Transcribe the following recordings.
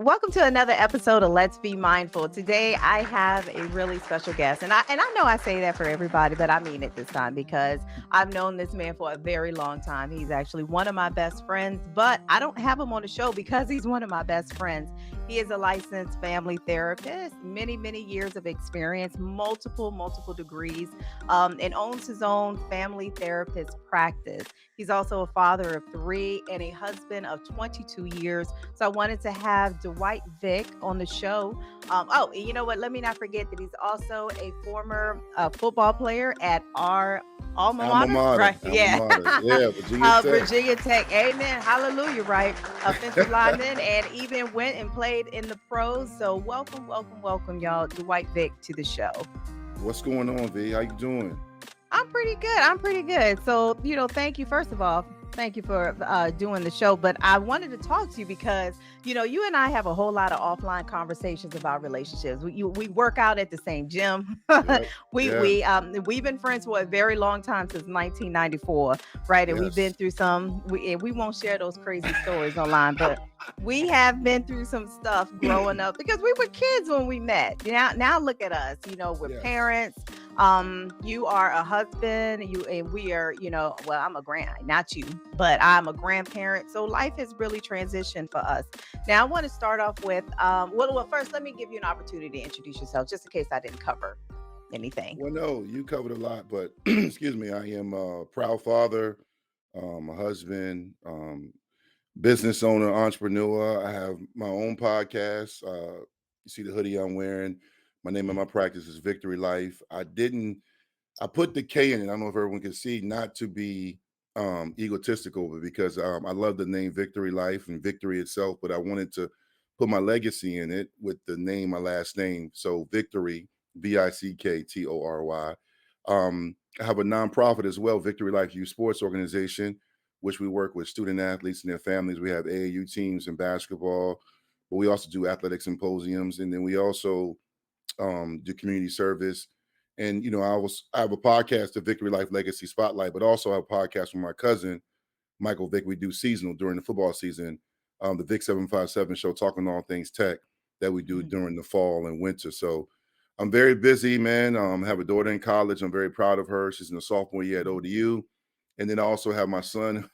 Welcome to another episode of Let's Be Mindful. Today I have a really special guest. And I know I say that for everybody, but I mean it this time because I've known this man for a very long time. He's actually one of my best friends, but I don't have him on the show because he's one of my best friends. He is a licensed family therapist, many years of experience, multiple degrees, and owns his own family therapist practice. He's also a father of three and a husband of 22 years. So I wanted to have Dwight Vick on the show. And you know what? Let me not forget that he's also a former football player at our alma Alma mater, mater, right? alma Yeah. mater. Yeah, Virginia Tech. Virginia Tech. Amen. Hallelujah, right? Offensive lineman and even went and played in the pros. So welcome, y'all, Dwight Vick to the show. What's going on, V? How you doing? I'm pretty good. So, thank you, first of all. Thank you for doing the show. But I wanted to talk to you because, you and I have a whole lot of offline conversations about relationships. We work out at the same gym. Yep. Yeah. We've been friends for a very long time, since 1994, right? And we've been Yes. through and we won't share those crazy stories online, but we have been through some stuff growing up because we were kids when we met. Now look at us. We're Yes. parents. You are a husband, and we are, well, I'm a not you, but I'm a grandparent. So life has really transitioned for us. Now I want to start off with, first, let me give you an opportunity to introduce yourself, just in case I didn't cover anything. Well, no, you covered a lot, but excuse me, I am a proud father, a husband, business owner, entrepreneur. I have my own podcast. You see the hoodie I'm wearing. My name of my practice is Victory Life. I put the K in it. I don't know if everyone can see, not to be egotistical, but because I love the name Victory Life and victory itself, but I wanted to put my legacy in it with the name, my last name. So Victory, Vicktory. I have a nonprofit as well, Victory Life Youth Sports Organization, which we work with student athletes and their families. We have AAU teams in basketball, but we also do athletic symposiums, and then we also do community service. And I have a podcast, the Victory Life Legacy Spotlight, but also I have a podcast with my cousin Michael Vick. We do seasonal during the football season, the Vic 757 show, talking all things tech that we do Mhm. during the fall and winter. So I'm very busy, man. I have a daughter in college. I'm very proud of her. She's in the sophomore year at ODU. And then I also have my son,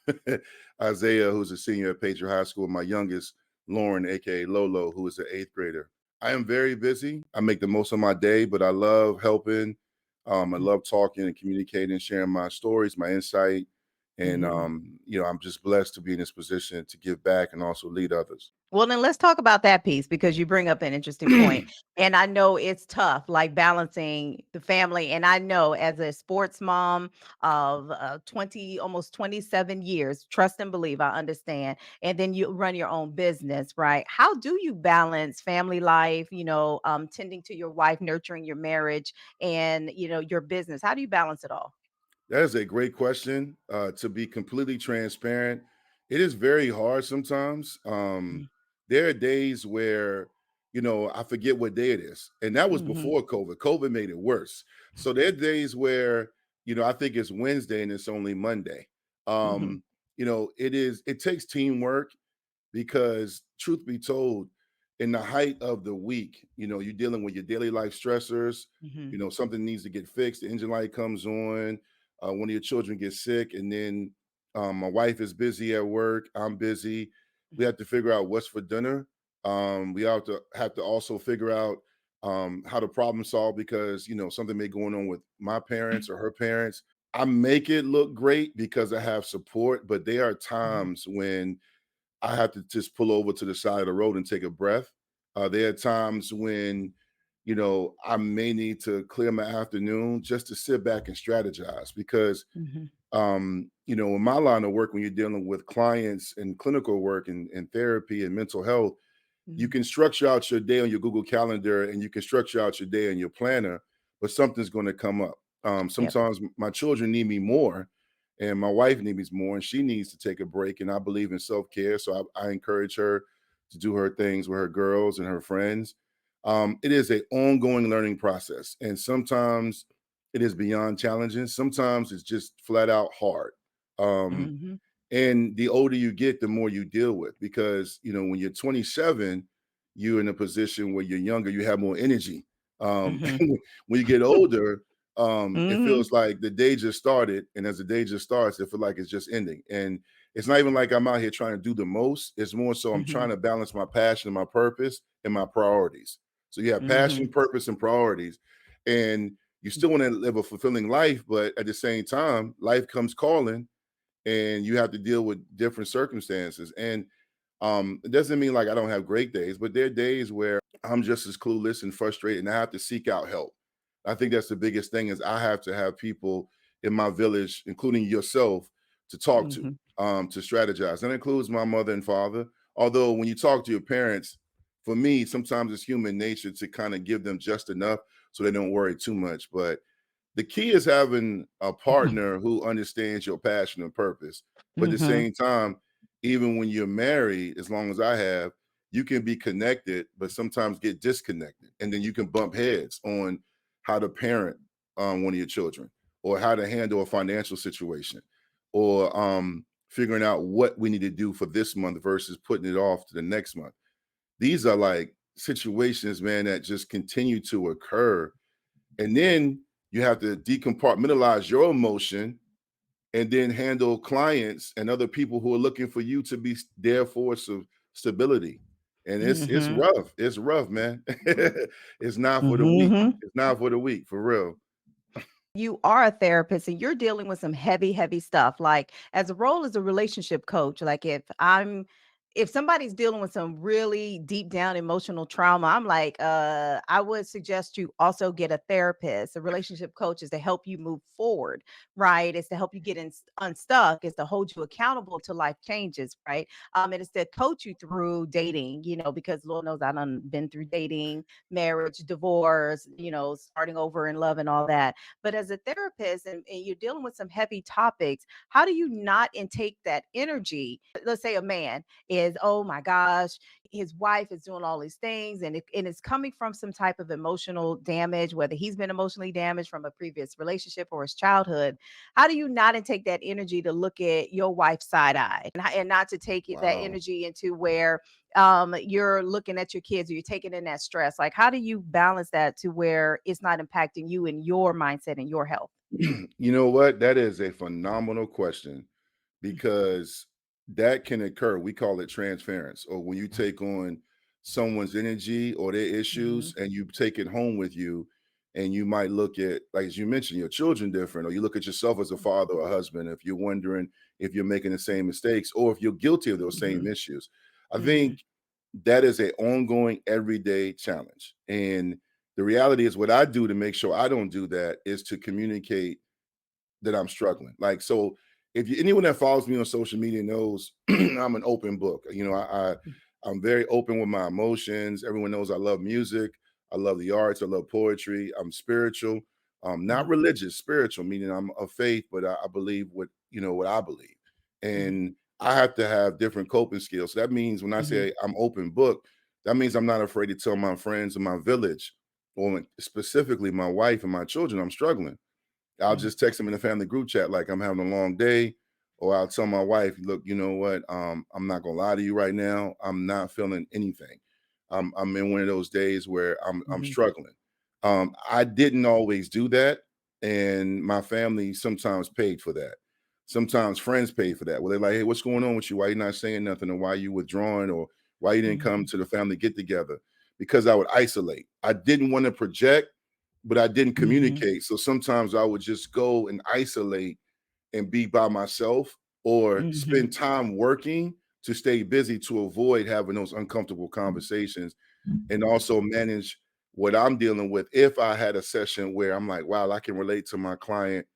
Isaiah, who's a senior at Patriot High School, and my youngest, Lauren, aka Lolo, who is an eighth grader. I am very busy. I make the most of my day, but I love helping. I love talking and communicating, sharing my stories, my insight. And, Mhm. I'm just blessed to be in this position to give back and also lead others. Well, then let's talk about that piece because you bring up an interesting point. And I know it's tough, like balancing the family. And I know, as a sports mom of 20, almost 27 years, trust and believe, I understand. And then you run your own business, right? How do you balance family life, tending to your wife, nurturing your marriage, and, your business? How do you balance it all? That is a great question. To be completely transparent, it is very hard sometimes. There are days where, I forget what day it is. And that was Mm-hmm. before COVID. COVID made it worse. So there are days where, I think it's Wednesday and it's only Monday. Mm-hmm. It takes teamwork because, truth be told, in the height of the week, you're dealing with your daily life stressors. Mm-hmm. Something needs to get fixed. The engine light comes on. One of your children gets sick, and then my wife is busy at work. I'm busy. We have to figure out what's for dinner. We have to also figure out how to problem solve because something may going on with my parents or her parents. I make it look great because I have support, but there are Mm-hmm. times when I have to just pull over to the side of the road and take a breath. There are times when, I may need to clear my afternoon just to sit back and strategize because, Mm-hmm. in my line of work, when you're dealing with clients and clinical work and therapy and mental health, you can structure out your day on your Google Calendar and you can structure out your day in your planner, but something's going to come up. Yep. Sometimes my children need me more and my wife needs me more and she needs to take a break. And I believe in self-care. So I encourage her to do her things with her girls and her friends. It is an ongoing learning process. And sometimes it is beyond challenging. Sometimes it's just flat out hard. Um, Mm-hmm. and the older you get, the more you deal with because, when you're 27, you're in a position where you're younger, you have more energy. Mhm. When you get older, it Mhm. feels like the day just started, and as the day just starts, it feels like it's just ending. And it's not even like I'm out here trying to do the most. It's more so I'm Mhm. trying to balance my passion and my purpose and my priorities. So you have passion, Mhm. purpose, and priorities, and you still want to live a fulfilling life, but at the same time, life comes calling, and you have to deal with different circumstances. And it doesn't mean like I don't have great days, but there are days where I'm just as clueless and frustrated, and I have to seek out help. I think that's the biggest thing is I have to have people in my village, including yourself, to talk Mhm. to strategize. That includes my mother and father. Although when you talk to your parents, for me, sometimes it's human nature to kind of give them just enough so they don't worry too much. But the key is having a partner who understands your passion and purpose. But at the Mhm. same time, even when you're married, as long as I have, you can be connected, but sometimes get disconnected. And then you can bump heads on how to parent one of your children, or how to handle a financial situation, or figuring out what we need to do for this month versus putting it off to the next month. These are like situations, man, that just continue to occur, and then you have to decompartmentalize your emotion and then handle clients and other people who are looking for you to be there for some stability. And it's Mhm. rough. It's rough, man. It's not for the weak. Mhm. It's not for the weak, for real. You are a therapist and you're dealing with some heavy, heavy stuff. Like as a role as a relationship coach, like if somebody's dealing with some really deep down emotional trauma, I'm like, I would suggest you also get a therapist. A relationship coach is to help you move forward, right? It's to help you get unstuck, it's to hold you accountable to life changes, right? And it's to coach you through dating, because Lord knows I done been through dating, marriage, divorce, starting over in love and all that. But as a therapist and you're dealing with some heavy topics, how do you not intake that energy? Let's say a man is, oh my gosh, his wife is doing all these things and it's coming from some type of emotional damage, whether he's been emotionally damaged from a previous relationship or his childhood. How do you not intake that energy to look at your wife side eye and not to take that Wow. energy into where you're looking at your kids or you're taking in that stress? Like, how do you balance that to where it's not impacting you and your mindset and your health? You know what? That is a phenomenal question, because that can occur. We call it transference, or when you take on someone's energy or their Mm-hmm. issues and you take it home with you, and you might look at, like as you mentioned, your children different, or you look at yourself as a father or a husband, if you're wondering if you're making the same mistakes or if you're guilty of those Mm-hmm. same issues. I Mm-hmm. think that is a ongoing everyday challenge. And the reality is what I do to make sure I don't do that is to communicate that I'm struggling. Like, so if anyone that follows me on social media knows I'm an open book. I'm very open with my emotions. Everyone knows I love music. I love the arts. I love poetry. I'm spiritual. Not religious, spiritual, meaning I'm of faith, but I believe what I believe. And I have to have different coping skills. So that means when I Mm-hmm. say I'm open book, that means I'm not afraid to tell my friends in my village, or specifically my wife and my children, I'm struggling. I'll Mm-hmm. just text them in the family group chat like I'm having a long day, or I'll tell my wife, "Look, you know what? I'm not gonna lie to you right now. I'm not feeling anything. I'm in one of those days where I'm Mm-hmm. struggling." I didn't always do that, and my family sometimes paid for that. Sometimes friends paid for that. Well, they're like, "Hey, what's going on with you? Why you not saying nothing? Or why you withdrawing? Or why you didn't come Mm-hmm. to the family get together?" Because I would isolate. I didn't want to project, but I didn't Mm-hmm. communicate. So sometimes I would just go and isolate and be by myself, or Mm-hmm. spend time working to stay busy to avoid having those uncomfortable conversations, and also manage what I'm dealing with. If I had a session where I'm like, wow, I can relate to my client.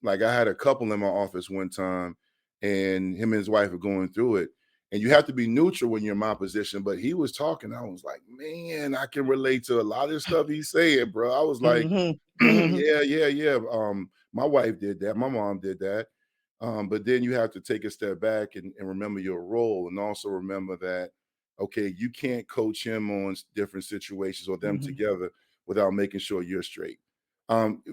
Like, I had a couple in my office one time, and him and his wife are going through it. And you have to be neutral when you're in my position. But he was talking. I was like, man, I can relate to a lot of stuff he's saying, bro. I was like, Mm-hmm. Mm-hmm. yeah, yeah, yeah. My wife did that. My mom did that. But then you have to take a step back and remember your role, and also remember that, okay, you can't coach him on different situations or them Mm-hmm. together without making sure you're straight.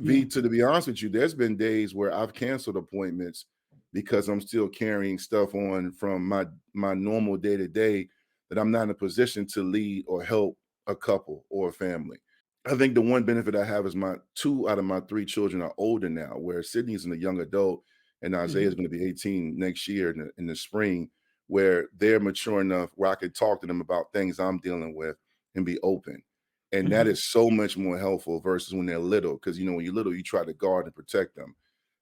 Yeah. V, to be honest with you, there's been days where I've canceled appointments because I'm still carrying stuff on from my normal day to day that I'm not in a position to lead or help a couple or a family. I think the one benefit I have is my 2 out of my 3 children are older now, where Sydney's a young adult and Isaiah is Mhm. going to be 18 next year in the spring, where they're mature enough where I could talk to them about things I'm dealing with and be open. And that Mhm. is so much more helpful versus when they're little. Cause when you're little, you try to guard and protect them.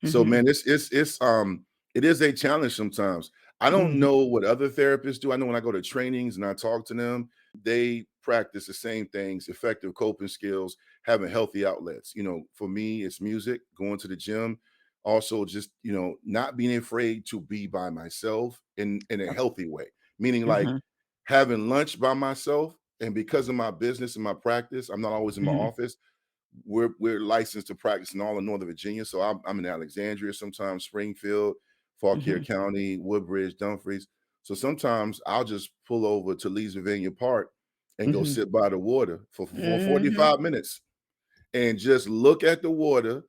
So Mhm. man, it is a challenge sometimes. I don't Mhm. know what other therapists do. I know when I go to trainings and I talk to them, they practice the same things, effective coping skills, having healthy outlets. For me, it's music, going to the gym, also just, not being afraid to be by myself in a Yep. healthy way, meaning like Mhm. having lunch by myself. And because of my business and my practice, I'm not always in my Mhm. office. We're licensed to practice in all of Northern Virginia. So I'm in Alexandria, sometimes Springfield, Fauquier Mhm. County, Woodbridge, Dumfries. So sometimes I'll just pull over to Lee's Vineyard Park and go Mhm. sit by the water for Mhm. 45 minutes and just look at the water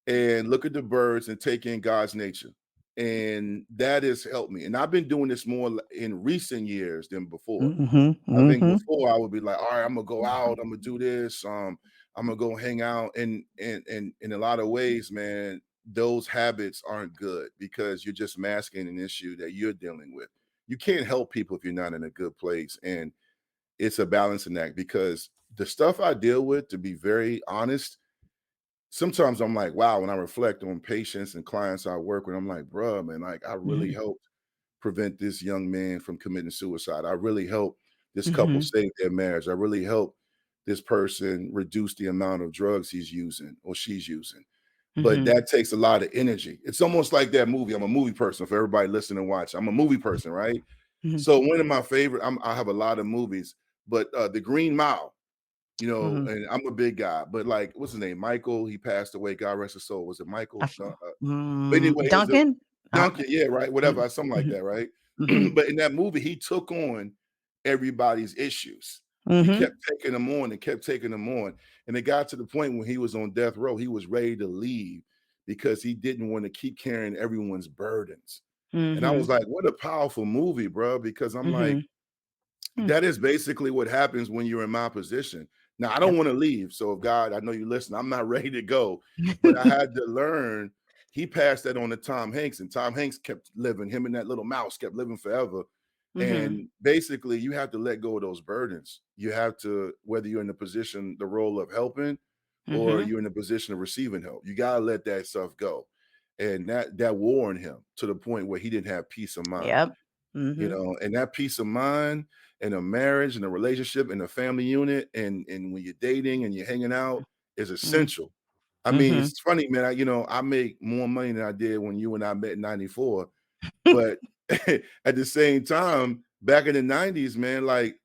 and look at the birds and take in God's nature. And that has helped me. And I've been doing this more in recent years than before. Mhm. I think Mhm. before I would be like, all right, I'm gonna go out, I'm gonna do this, I'm gonna go hang out. And in a lot of ways, man, those habits aren't good because you're just masking an issue that you're dealing with. You can't help people if you're not in a good place. And it's a balancing act because the stuff I deal with, to be very honest, sometimes I'm like, wow, when I reflect on patients and clients I work with, I'm like, bruh, man, like I really Mhm. helped prevent this young man from committing suicide. I really helped this couple Mhm. save their marriage. I really helped this person reduce the amount of drugs he's using or she's using. But Mhm. that takes a lot of energy. It's almost like that movie. I'm a movie person. For everybody listening and watch, I'm a movie person, right? Mhm. So one of my favorite, I have a lot of movies, but The Green Mile, Mhm. and I'm a big guy, but like, what's his name? Michael, he passed away. God rest his soul. Was it I Michael? f No, but anyway, it was a Duncan? Duncan, yeah, right, whatever, Mhm. something like Mhm. that, right? Mhm. But in that movie, he took on everybody's issues. He Mhm. kept taking them on and kept taking them on. And it got to the point when he was on death row, he was ready to leave because he didn't want to keep carrying everyone's burdens. And I was Mhm. like, what a powerful movie, bro, because I'm like, Mhm. Mm. that is basically what happens when you're in my position. Now, I don't Yep. want to leave. So, God, I know you listen. I'm not ready to go, but I had to learn. He passed that on to Tom Hanks, and Tom Hanks kept living. Him and that little mouse kept living forever. Mhm. And basically, you have to let go of those burdens. You have to, whether you're in the position, the role of helping, or Mhm. you're in the position of receiving help, you got to let that stuff go. And that wore on him to the point where he didn't have peace of mind. Yep. Mhm. And that peace of mind and a marriage and a relationship and a family unit and when you're dating and you're hanging out is Mm. essential. I mean, Mhm. it's funny, man. I make more money than I did when you and I met in 94. But at the same time, back in the 90s, man, like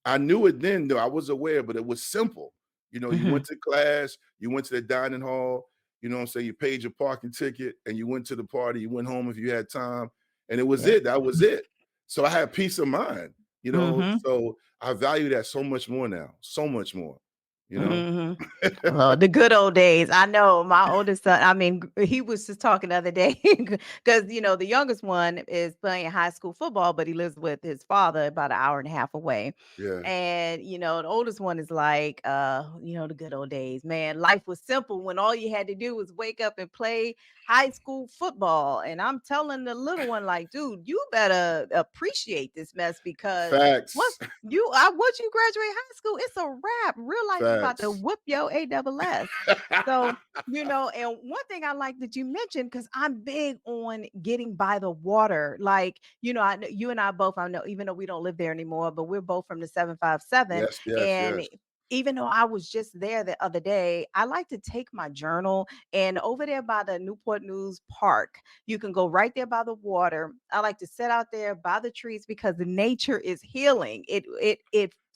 I knew it then, though I was aware, but it was simple. You Mhm. went to class, you went to the dining hall, what I'm saying, you paid your parking ticket and you went to the party, you went home if you had time, and it was Yep. it. That was it. So I had peace of mind. Mhm. So I value that so much more now, so much more, you know. Mhm. Well, the good old days. I know my oldest son, I mean, he was just talking the other day because, the youngest one is playing high school football, but he lives with his father about an hour and a half away. Yeah. And, the oldest one is like, the good old days, man. Life was simple when all you had to do was wake up and play high school football. And I'm telling the little one, like, dude, you better appreciate this mess because Facts. once you graduate high school, it's a wrap. Real life is about to Facts. whoop your ASS. So, and one thing I like that you mentioned, because I'm big on getting by the water. Like, I know you and I both, I know, even though we don't live there anymore, but we're both from the 757. Yes, yes, And yes. even though I was just there the other day, I like to take my journal and over there by the Newport News Park, you can go right there by the water. I like to sit out there by the trees because the nature is healing. It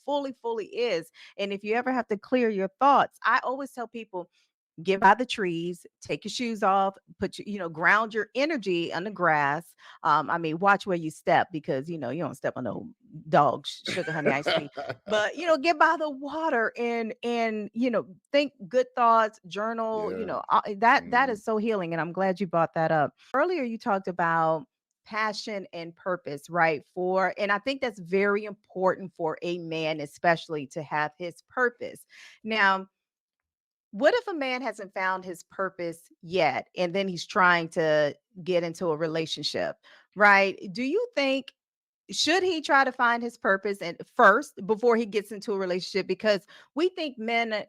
fully is. And if you ever have to clear your thoughts, I always tell people get by the trees, take your shoes off, put ground your energy on the grass. I mean, watch where you step because you don't step on no dog sugar honey ice cream. But get by the water and think good thoughts, journal. Yeah. That Mhm. is so healing, and I'm glad you brought that up. Earlier, you talked about passion and purpose, right? And I think that's very important for a man, especially to have his purpose. Now, what if a man hasn't found his purpose yet and then he's trying to get into a relationship, right? Do you think should he try to find his purpose and first before he gets into a relationship? Because we think men,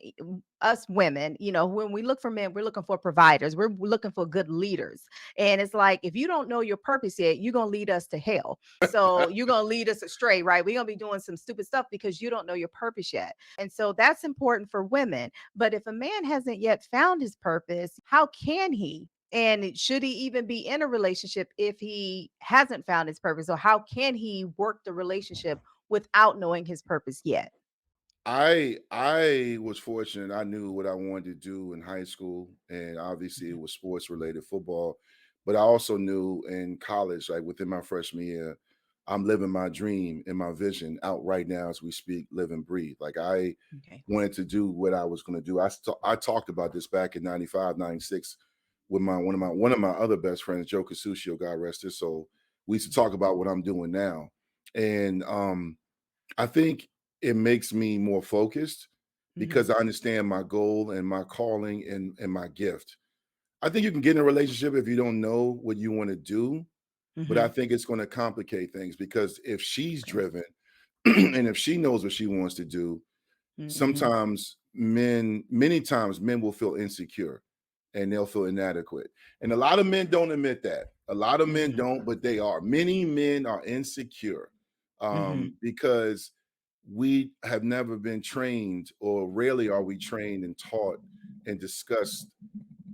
us women, when we look for men, we're looking for providers, we're looking for good leaders. And it's like, if you don't know your purpose yet, you're going to lead us to hell. So you're going to lead us astray, right? We're going to be doing some stupid stuff because you don't know your purpose yet. And so that's important for women. But if a man hasn't yet found his purpose, how can he? And should he even be in a relationship if he hasn't found his purpose? Or how can he work the relationship without knowing his purpose yet? I was fortunate. I knew what I wanted to do in high school, and obviously it Mhm. was sports related, football. But I also knew in college, like within my freshman year, I'm living my dream and my vision out right now as we speak, live and breathe. Like I Okay. wanted to do what I was going to do. I talked about this back in 95, 96 with my one of my other best friends, Joe Casuccio, God rest his soul. We used to talk about what I'm doing now. And I think it makes me more focused Mhm. because I understand my goal and my calling and my gift. I think you can get in a relationship if you don't know what you want to do, but I Mhm. think it's going to complicate things because if she's Okay. driven and if she knows what she wants to do, Mhm. many times men will feel insecure and they'll feel inadequate. And a lot of men don't admit that. A lot of men Mhm. don't, but they are. Many men are insecure Mhm. because we have never been trained, or rarely are we trained and taught and discussed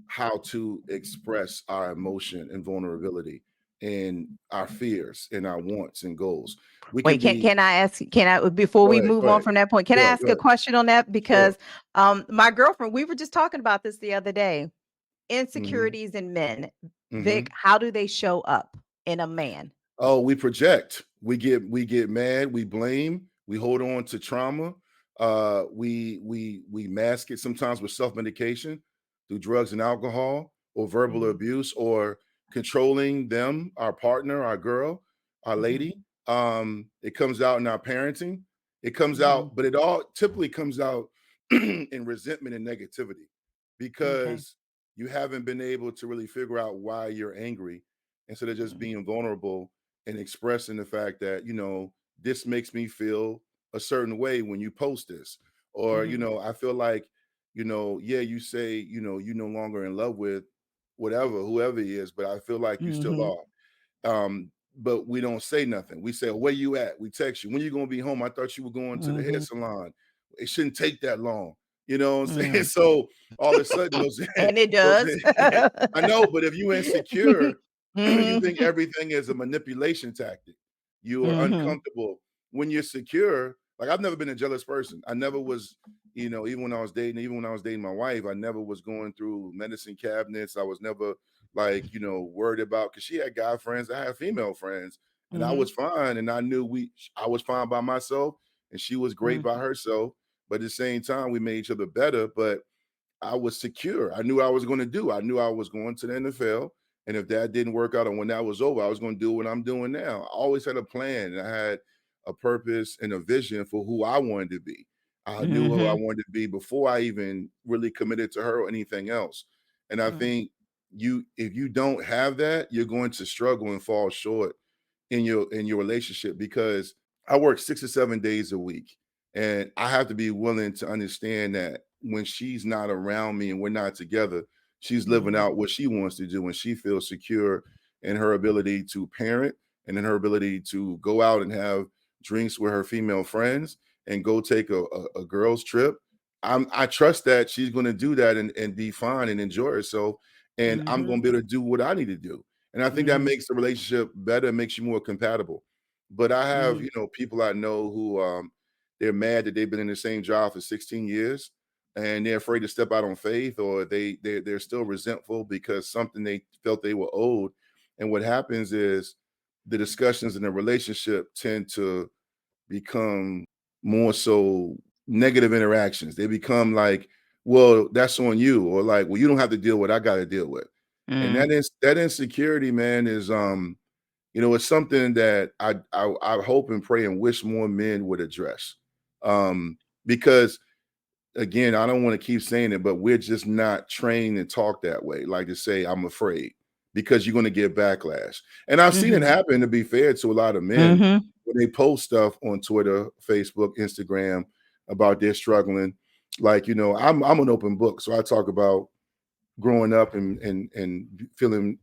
how to express our emotion and vulnerability and our fears and our wants and goals. We can Wait, can be, can I ask? Can I before we go move on ahead, from that point? Can I go ask a ahead, question on that? sure. Because my girlfriend, we were just talking about this the other day. Hmm. Insecurities in men, Vic, Hmm. how do they show up in a man? Oh, we project. We get mad. We blame. We hold on to trauma. We mask it sometimes with self medication, through drugs and alcohol, or verbal Mhm. abuse, or controlling them, our partner, our girl, our Mhm. lady. It comes out in our parenting. It comes Mhm. out, but it all typically comes out in resentment and negativity Okay. because you haven't been able to really figure out why you're angry instead of just Mhm. being vulnerable and expressing the fact that this makes me feel a certain way when you post this, or Mhm. I feel like yeah, you say you no longer in love with whoever he is, but I feel like you still Mhm. are. But we don't say nothing. We say, "Oh, where you at?" We text you, "When you gonna be home? I thought you were going to the hair Mhm. salon. It shouldn't take that long." You know what I'm saying? Mhm. So all of a sudden those And it those does. I know, but if you're insecure, you Mhm. think everything is a manipulation tactic. You are Mhm. uncomfortable when you're secure. Like I've never been a jealous person. I never was, even when I was dating, even when I was dating my wife, I never was going through medicine cabinets. I was never like, worried about, because she had guy friends, I had female friends, and I was Mhm. fine. And I knew I was fine by myself, and she was great Mhm. by herself. But at the same time, we made each other better. But I was secure. I knew I was going to do. I knew I was going to the NFL. And if that didn't work out and when that was over, I was going to do what I'm doing now. I always had a plan. And I had a purpose and a vision for who I wanted to be. I knew who I Mhm. wanted to be before I even really committed to her or anything else. And I Mhm. think if you don't have that, you're going to struggle and fall short in your relationship, because I work 6 or 7 days a week, and I have to be willing to understand that when she's not around me and we're not together, she's living Mhm. out what she wants to do, and she feels secure in her ability to parent and in her ability to go out and have drinks with her female friends and go take a girls trip. I trust that she's going to do that and be fine and enjoy herself, and I'm going Mhm. to be able to do what I need to do. And I think that Mhm. makes the relationship better, makes you more compatible. But I have, Mhm. people I know who they're mad that they've been in the same job for 16 years and they're afraid to step out on faith, or they're still resentful because something they felt they were owed. And what happens is the discussions in the relationship tend to become more so negative interactions. They become like, well, that's on you, or like, well, you don't have to deal with what I got to deal with. And Mhm. that insecurity, man, is It's something that I hope and pray and wish more men would address. Because again, I don't want to keep saying it, but we're just not trained and talk that way. Like to say, I'm afraid because you're going to get backlash. And I've seen it Mhm. happen, to be fair, to a lot of men Mhm. when they post stuff on Twitter, Facebook, Instagram about their struggling. Like, I'm an open book. So I talk about growing up and feeling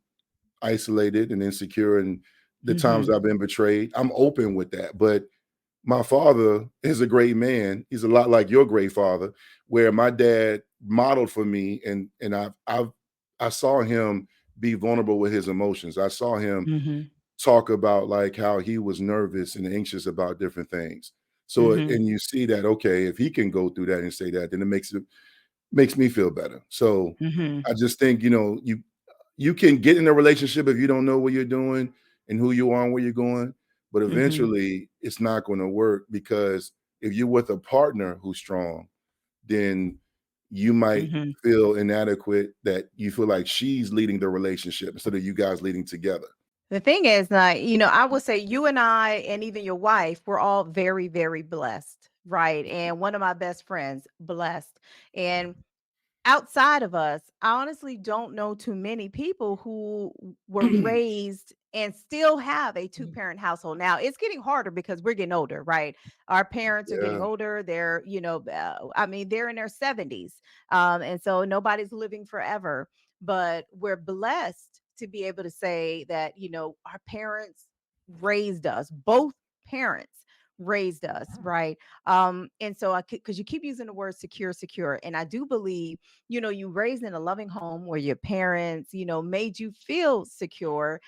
isolated and insecure and the times Mhm. I've been betrayed. I'm open with that. But my father is a great man. He's a lot like your great father, where my dad modeled for me, and I saw him be vulnerable with his emotions. I saw him Mhm. talk about like how he was nervous and anxious about different things. So Mhm. and you see that, okay, if he can go through that and say that, then it makes me feel better. So Mhm. I just think, you can get in a relationship if you don't know what you're doing and who you are and where you're going, but Mhm. eventually it's not going to work, because if you're with a partner who's strong, then you might Mhm. feel inadequate, that you feel like she's leading the relationship instead of you guys leading together. The thing is, like, I would say you and I, and even your wife, we're all very, very blessed, right? And one of my best friends, blessed. And outside of us, I honestly don't know too many people who were raised and still have a two-parent household. Now, it's getting harder because we're getting older, right? Our parents are getting Yeah. older. They're, I mean, they're in their 70s. And so nobody's living forever, but we're blessed to be able to say that, our parents raised us, both parents raised us, right? And so because you keep using the word secure, secure, and I do believe, you raised in a loving home where your parents, made you feel secure,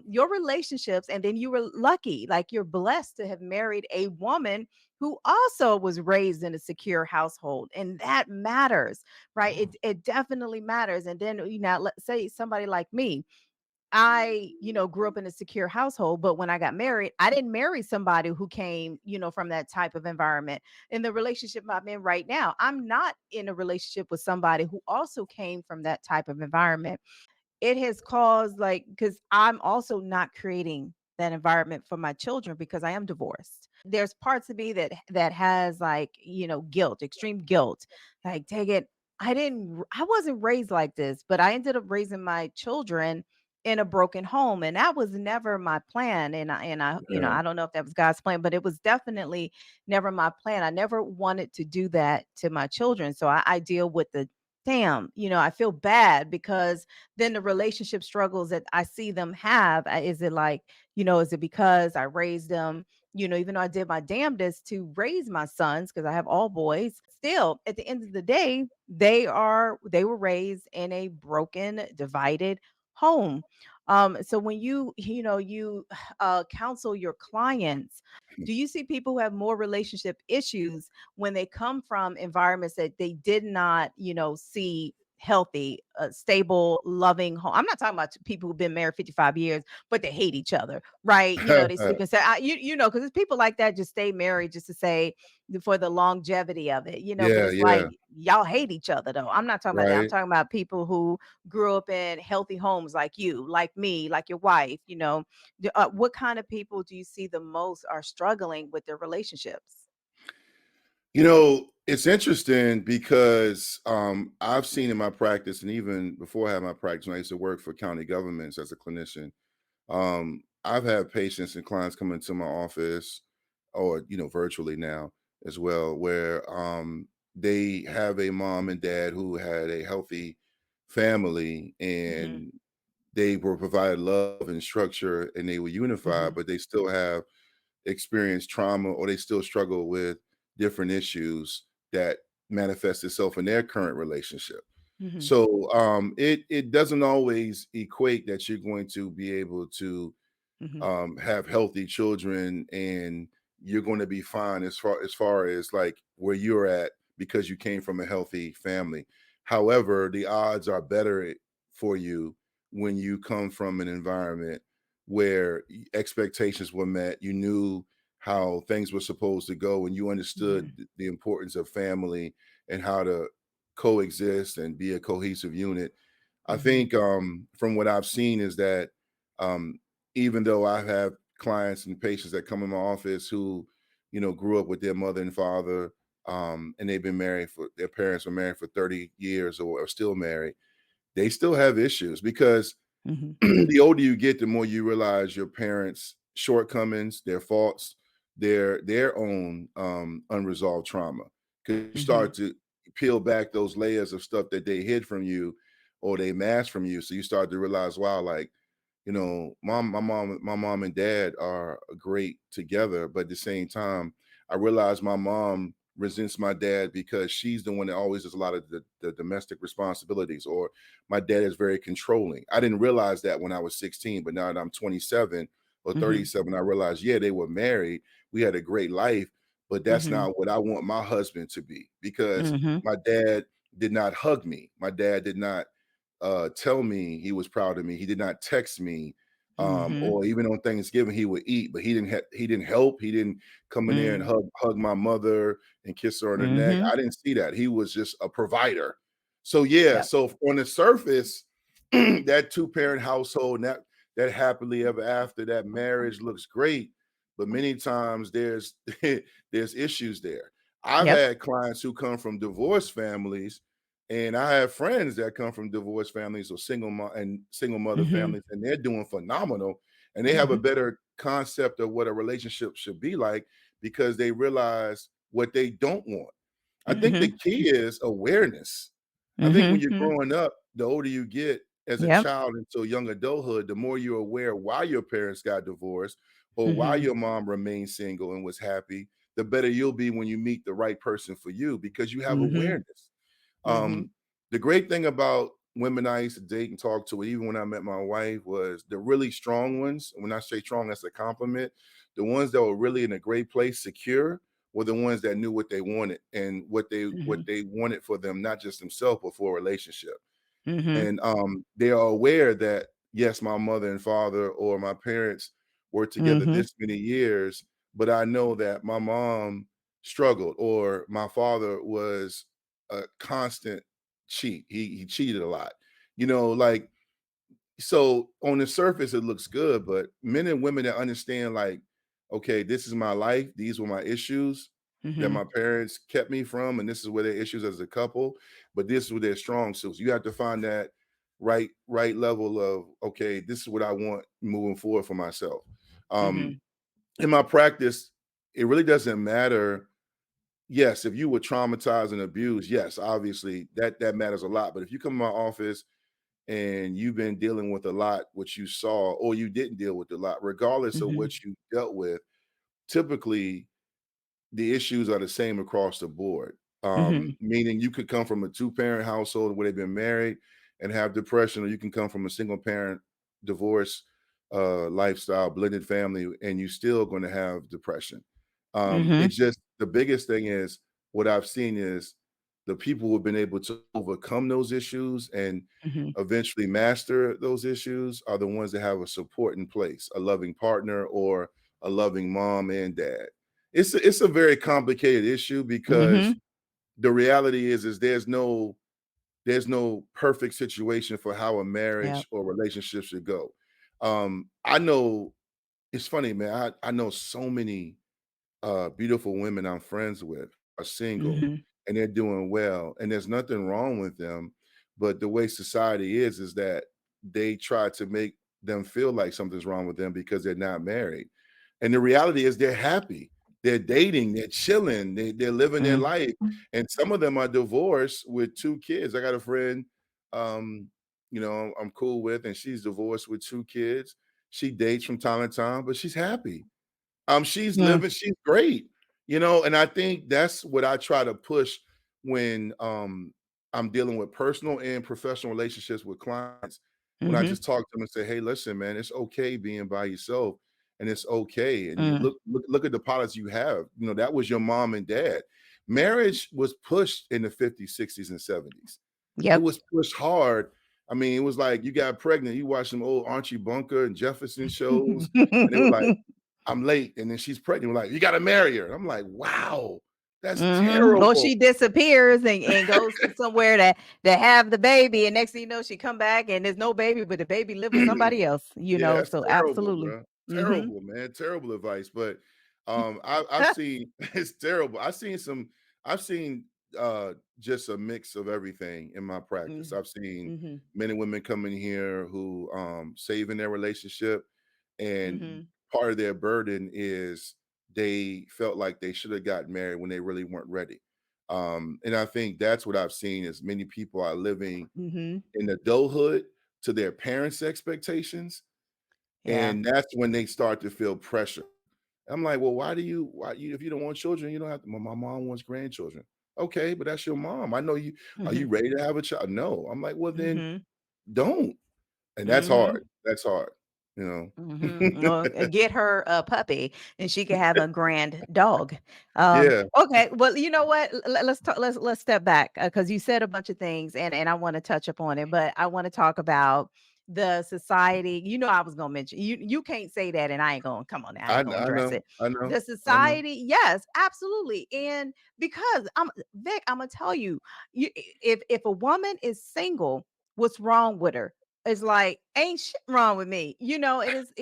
your relationships, and then you were lucky, like you're blessed to have married a woman who also was raised in a secure household, and that matters, right? It definitely matters. And then, let's say somebody like me, I, grew up in a secure household, but when I got married, I didn't marry somebody who came, from that type of environment. In the relationship I'm in right now, I'm not in a relationship with somebody who also came from that type of environment. It has caused, like, because I'm also not creating that environment for my children because I am divorced. There's parts of me that has, like, guilt, extreme guilt. Like, take it, I wasn't raised like this, but I ended up raising my children in a broken home, and that was never my plan. And I, Yeah. I don't know if that was God's plan, but it was definitely never my plan. I never wanted to do that to my children. So I deal with the damn, I feel bad because then the relationship struggles that I see them have, is it like, is it because I raised them, even though I did my damnedest to raise my sons because I have all boys, still at the end of the day, they were raised in a broken, divided home. So when you counsel your clients, do you see people who have more relationship issues when they come from environments that they did not, see healthy, stable, loving home? I'm not talking about people who've been married 55 years, but they hate each other, right? They sleep and say, because it's people like that just stay married just to say for the longevity of it, but Yeah. it's Yeah. like y'all hate each other though. I'm not talking about that. I'm Right. talking about people who grew up in healthy homes like you, like me, like your wife, what kind of people do you see the most are struggling with their relationships? It's interesting because I've seen in my practice, and even before I had my practice, when I used to work for county governments as a clinician, I've had patients and clients come into my office, or virtually now as well, where they have a mom and dad who had a healthy family, Mhm. and they were provided love and structure, and they were unified, Mhm. but they still have experienced trauma, or they still struggle with different issues that manifest itself in their current relationship. Mhm. So it doesn't always equate that you're going to be able to Mhm. have healthy children, and you're going to be fine as far as like where you're at, because you came from a healthy family. However, the odds are better for you when you come from an environment where expectations were met. You knew how things were supposed to go, and you understood Mhm. the importance of family and how to coexist and be a cohesive unit. I Mhm. think from what I've seen is that um, even though I have clients and patients that come in my office who, grew up with their mother and father, and they've been married for their parents were married for 30 years or are still married, they still have issues because Mhm. the older you get, the more you realize your parents' shortcomings, their faults, their own unresolved trauma. Because you Mhm. start to peel back those layers of stuff that they hid from you or they masked from you. So you start to realize, wow, like, my mom and dad are great together, but at the same time, I realize my mom resents my dad because she's the one that always does a lot of the domestic responsibilities, or my dad is very controlling. I didn't realize that when I was 16, but now that I'm 27 or Mhm. 37, I realized, yeah, they were married. We had a great life, but that's Mhm. not what I want my husband to be because Mhm. my dad did not hug me. My dad did not tell me he was proud of me. He did not text me, Mhm. or even on Thanksgiving he would eat, but he didn't help. He didn't come in there and Mm. hug my mother and kiss her on the neck. Mhm. I didn't see that. He was just a provider. So yeah, Yep. so on the surface, that two-parent household, and that happily ever after, that marriage looks great, but many times there's there's issues there. I've Yep. had clients who come from divorced families, and I have friends that come from divorced families or single mother Mhm. families, and they're doing phenomenal, and they have a Mhm. better concept of what a relationship should be like because they realize what they don't want. I think the Mhm. key is awareness. I think when Mhm. you're Mhm. growing up, the older you get as a Yep. child into young adulthood, the more you're aware why your parents got divorced or why Mhm. your mom remained single and was happy, the better you'll be when you meet the right person for you because you have Mhm. awareness. Mhm. The great thing about women I used to date and talk to, even when I met my wife, was the really strong ones. When I say strong, that's a compliment. The ones that were really in a great place, secure, were the ones that knew what they wanted and what Mhm. they wanted for them, not just themselves, but for a relationship. Mhm. And they are aware that yes, my mother and father or my parents were together Mhm. this many years, but I know that my mom struggled or my father was a constant cheat. He cheated a lot. Like, so on the surface it looks good, but men and women that understand, like, okay, this is my life, these were my issues that Mhm. my parents kept me from, and this is where their issues as a couple, but this is where their strong suits. You have to find that right level of, okay, this is what I want moving forward for myself. um Mhm. in my practice, it really doesn't matter. Yes, if you were traumatized and abused, yes, obviously that matters a lot. But if you come to my office and you've been dealing with a lot, what you saw, or you didn't deal with a lot, regardless of Mhm. what you dealt with, typically the issues are the same across the board. Mhm. Meaning you could come from a two-parent household where they've been married and have depression, or you can come from a single parent divorce lifestyle, blended family, and you still going to have depression. Mhm. It's just the biggest thing is what I've seen is the people who have been able to overcome those issues and Mhm. eventually master those issues are the ones that have a support in place, a loving partner or a loving mom and dad. It's a very complicated issue because Mhm. the reality is there's no perfect situation for how a Yep. marriage or relationship should go. I know it's funny, man. I know so many beautiful women I'm friends with are single Mhm. and they're doing well, and there's nothing wrong with them. But the way society is that they try to make them feel like something's wrong with them because they're not married. And the reality is they're happy. They're dating, they're chilling, they're living their Mm. life. And some of them are divorced with two kids. I got a friend, um, I'm cool with, and she's divorced with two kids. She dates from time to time, but she's happy. She's Mm. living, she's great, and I think that's what I try to push when I'm dealing with personal and professional relationships with clients. When I Mhm. just talk to them and say, "Hey, listen, man, it's okay being by yourself, and it's okay. And Mm. look at the pilots you have. That was your mom and dad. Marriage was pushed in the 50s, 60s, and 70s. It Yep. was pushed hard. I mean, it was like you got pregnant. You watch some old Archie Bunker and Jefferson shows, and they were like, I'm late, and then she's pregnant. We're like, you got to marry her. I'm like, wow, That's Or terrible. she disappears and goes to somewhere to have the baby, and next thing you know, she come back and there's no baby, but the baby live with somebody else, Yeah, that's so terrible, absolutely. bro. Mhm. Terrible, man. Terrible advice. But I've seen it's terrible. I've seen just a mix of everything in my practice. Mm, I've seen mhm, men and women come in here who save in their relationship, and mhm, part of their burden is they felt like they should have gotten married when they really weren't ready. And I think that's what I've seen is many people are living mhm. in adulthood to their parents' expectations, Yeah. and that's when they start to feel pressure. I'm like, well, why you if you don't want children, you don't have to. My mom wants grandchildren. Okay, but that's your mom. I know you. Are you Mhm, ready to have a child? No. I'm like, well, then mhm, don't. And that's mhm. hard. That's hard. You Or know. get her a puppy, and she can have a grand dog. Yeah. Okay. Well, you know what? Let's talk. Let's step back because you said a bunch of things, and I want to touch upon it, but I want to talk about the society. I was gonna mention you. You can't say that, and I ain't gonna come on. Now, I ain't gonna I address know. it. I know. The I know. society, yes, absolutely, and because I'm Vic, I'm gonna tell you, if a woman is single, what's wrong with her? It's like, ain't shit wrong with me.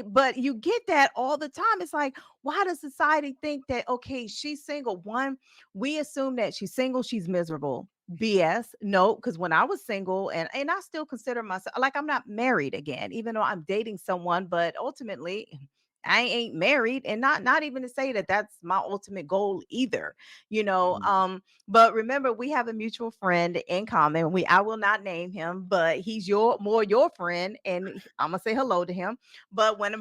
But you get that all the time. It's like, why does society think that, okay, she's single? One, we assume that she's single, she's miserable. BS. No, because when I was single, and I still consider myself like I'm not married again, even though I'm dating someone, but ultimately I ain't married, and not even to say that that's my ultimate goal either. You know, Mhm. um, but remember, we have a mutual friend in common. I will not name him, but he's your friend, and I'm gonna say hello to him. But when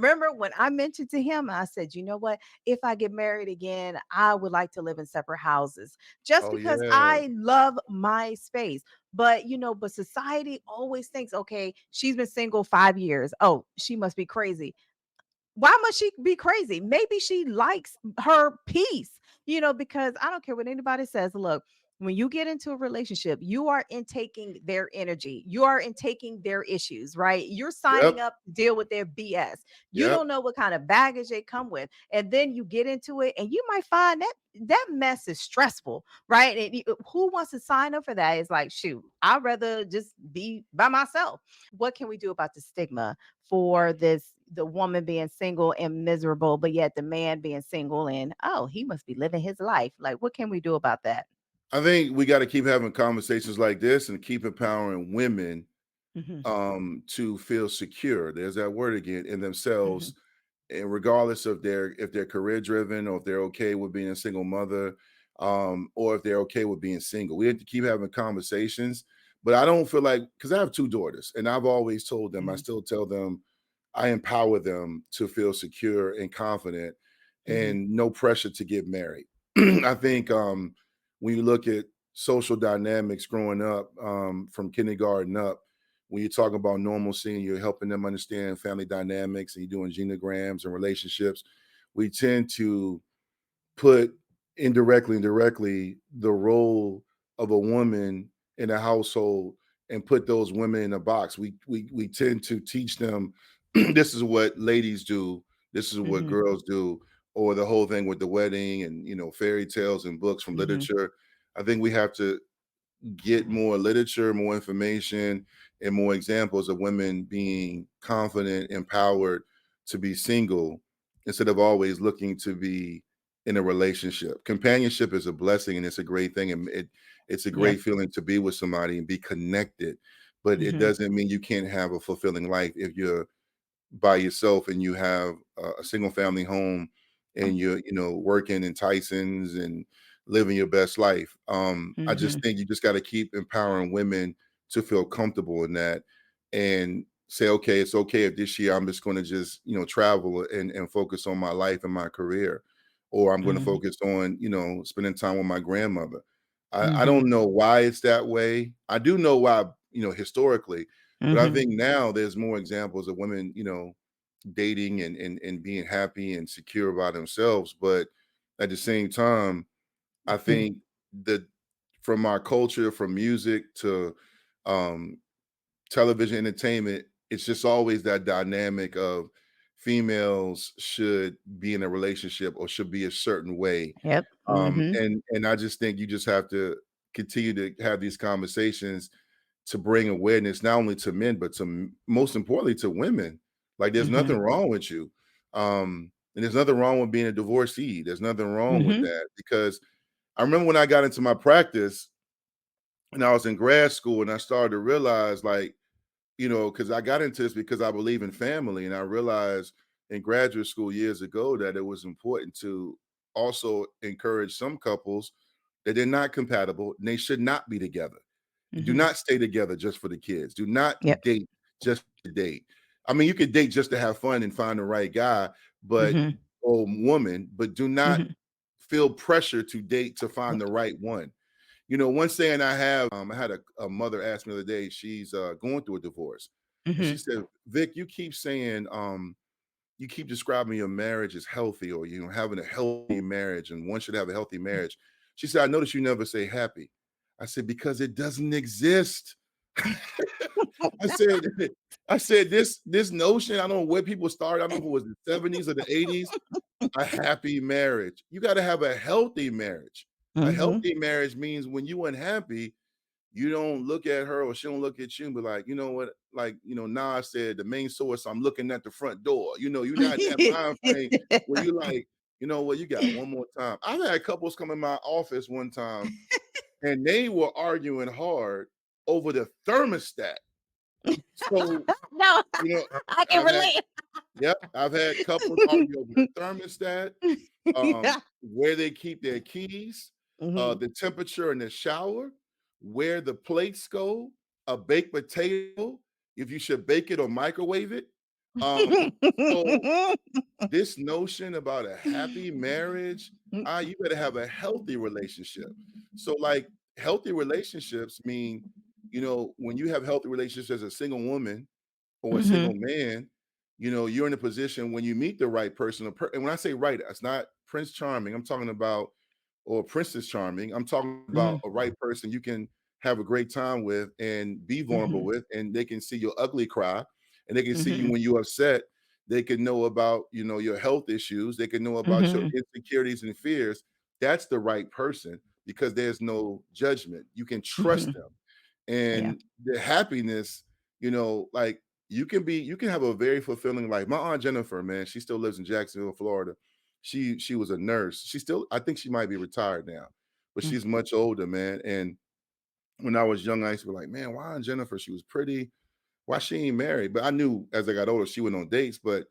I mentioned to him, I said, you know what? If I get married again, I would like to live in separate houses, just Oh because yeah. I love my space. But society always thinks, okay, she's been single 5 years. Oh, she must be crazy. Why must she be crazy? Maybe she likes her peace, because I don't care what anybody says. Look, when you get into a relationship, you are intaking their energy, you are intaking their issues, right? You're signing Yep. up to deal with their BS. You Yep. don't know what kind of baggage they come with. And then you get into it, and you might find that mess is stressful, right? Who wants to sign up for that? It's like, shoot, I'd rather just be by myself. What can we do about the stigma for the woman being single and miserable, but yet the man being single and, oh, he must be living his life? Like, what can we do about that? I think we got to keep having conversations like this and keep empowering women Mhm, to feel secure. There's that word again in mhm, themselves, and regardless of if they're career driven or if they're okay with being a single mother, or if they're okay with being single. We have to keep having conversations. But I don't feel like, because I have two daughters, and I've always told them, I mhm, still tell them, I empower them to feel secure and confident, mhm, and no pressure to get married. I think when you look at social dynamics growing up, from kindergarten up, when you're talking about normalcy and you're helping them understand family dynamics and you're doing genograms and relationships, we tend to put indirectly and directly the role of a woman in a household and put those women in a box. We tend to teach them this is what ladies do, this is what mhm, girls do, or the whole thing with the wedding and fairy tales and books from mhm, literature. I think we have to get more literature, more information, and more examples of women being confident, empowered to be single instead of always looking to be in a relationship. Companionship is a blessing and it's a great thing. And it's a yeah, great feeling to be with somebody and be connected. But it mhm, doesn't mean you can't have a fulfilling life if you're by yourself and you have a single family home and you're working in Tyson's and living your best life. I just mhm, think you just got to keep empowering women to feel comfortable in that and say, okay, it's okay if this year I'm just going to just travel and focus on my life and my career, or I'm going to mhm, focus on spending time with my grandmother. I mhm, don't know why it's that way. I do know why, historically, but I mhm, think now there's more examples of women, dating and being happy and secure about themselves. But at the same time, I mhm, think that from our culture, from music to um, television entertainment, it's just always that dynamic of females should be in a relationship or should be a certain way. Yep. Mhm. And I just think you just have to continue to have these conversations to bring awareness not only to men, but to most importantly to women. Like there's Mhm. nothing wrong with you. And there's nothing wrong with being a divorcee. There's nothing wrong with Mhm. that because I remember when I got into my practice and I was in grad school and I started to realize like, because I got into this because I believe in family. And I realized in graduate school years ago that it was important to also encourage some couples that they're not compatible and they should not be together. Do Mhm. not stay together just for the kids. Do not Yep. date just to date. I mean, you could date just to have fun and find the right guy, but Mhm. or woman, but do not Mhm. feel pressure to date to find the right one. One saying I had a mother ask me the other day, she's going through a divorce. And she Mhm. said, Vic, you keep saying, you keep describing your marriage as healthy or having a healthy marriage and one should have a healthy marriage. She said, I notice you never say happy. I said, because it doesn't exist. I said, I said this notion, I don't know where people started. I don't know if it was the 70s or the 80s, a happy marriage. You got to have a healthy marriage. A Mhm. healthy marriage means when you unhappy, you don't look at her or she don't look at you and be like, you know what? Like, Nas said, the main source, I'm looking at the front door. You're not in that mind frame where you like, you know what, you got one more time. I've had couples come in my office one time and they were arguing hard over the thermostat. So, No, you know, I can I've had, relate. yep, I've had couples argue over the thermostat, Yeah. where they keep their keys, Mhm. the temperature in the shower, where the plates go, a baked potato, if you should bake it or microwave it. So this notion about a happy marriage, you better have a healthy relationship. So like healthy relationships mean, when you have healthy relationships as a single woman or a single Mhm. man, you're in a position when you meet the right person. And when I say right, it's not Prince Charming. I'm talking about, or Princess Charming. I'm talking about Mhm. a right person you can have a great time with and be vulnerable Mhm. with, and they can see your ugly cry, and they can see you Mhm. when you're upset. They can know about, your health issues. They can know about your Mhm. insecurities and fears. That's the right person because there's no judgment. You can trust Mhm. them. Yeah. And the happiness, like you can have a very fulfilling life. My aunt Jennifer, man, she still lives in Jacksonville, Florida. She was a nurse. She still, I think she might be retired now, but Mm. she's much older, man. And when I was young, I used to be like, man, why Aunt Jennifer? She was pretty. Why she ain't married? But I knew as I got older, she went on dates. But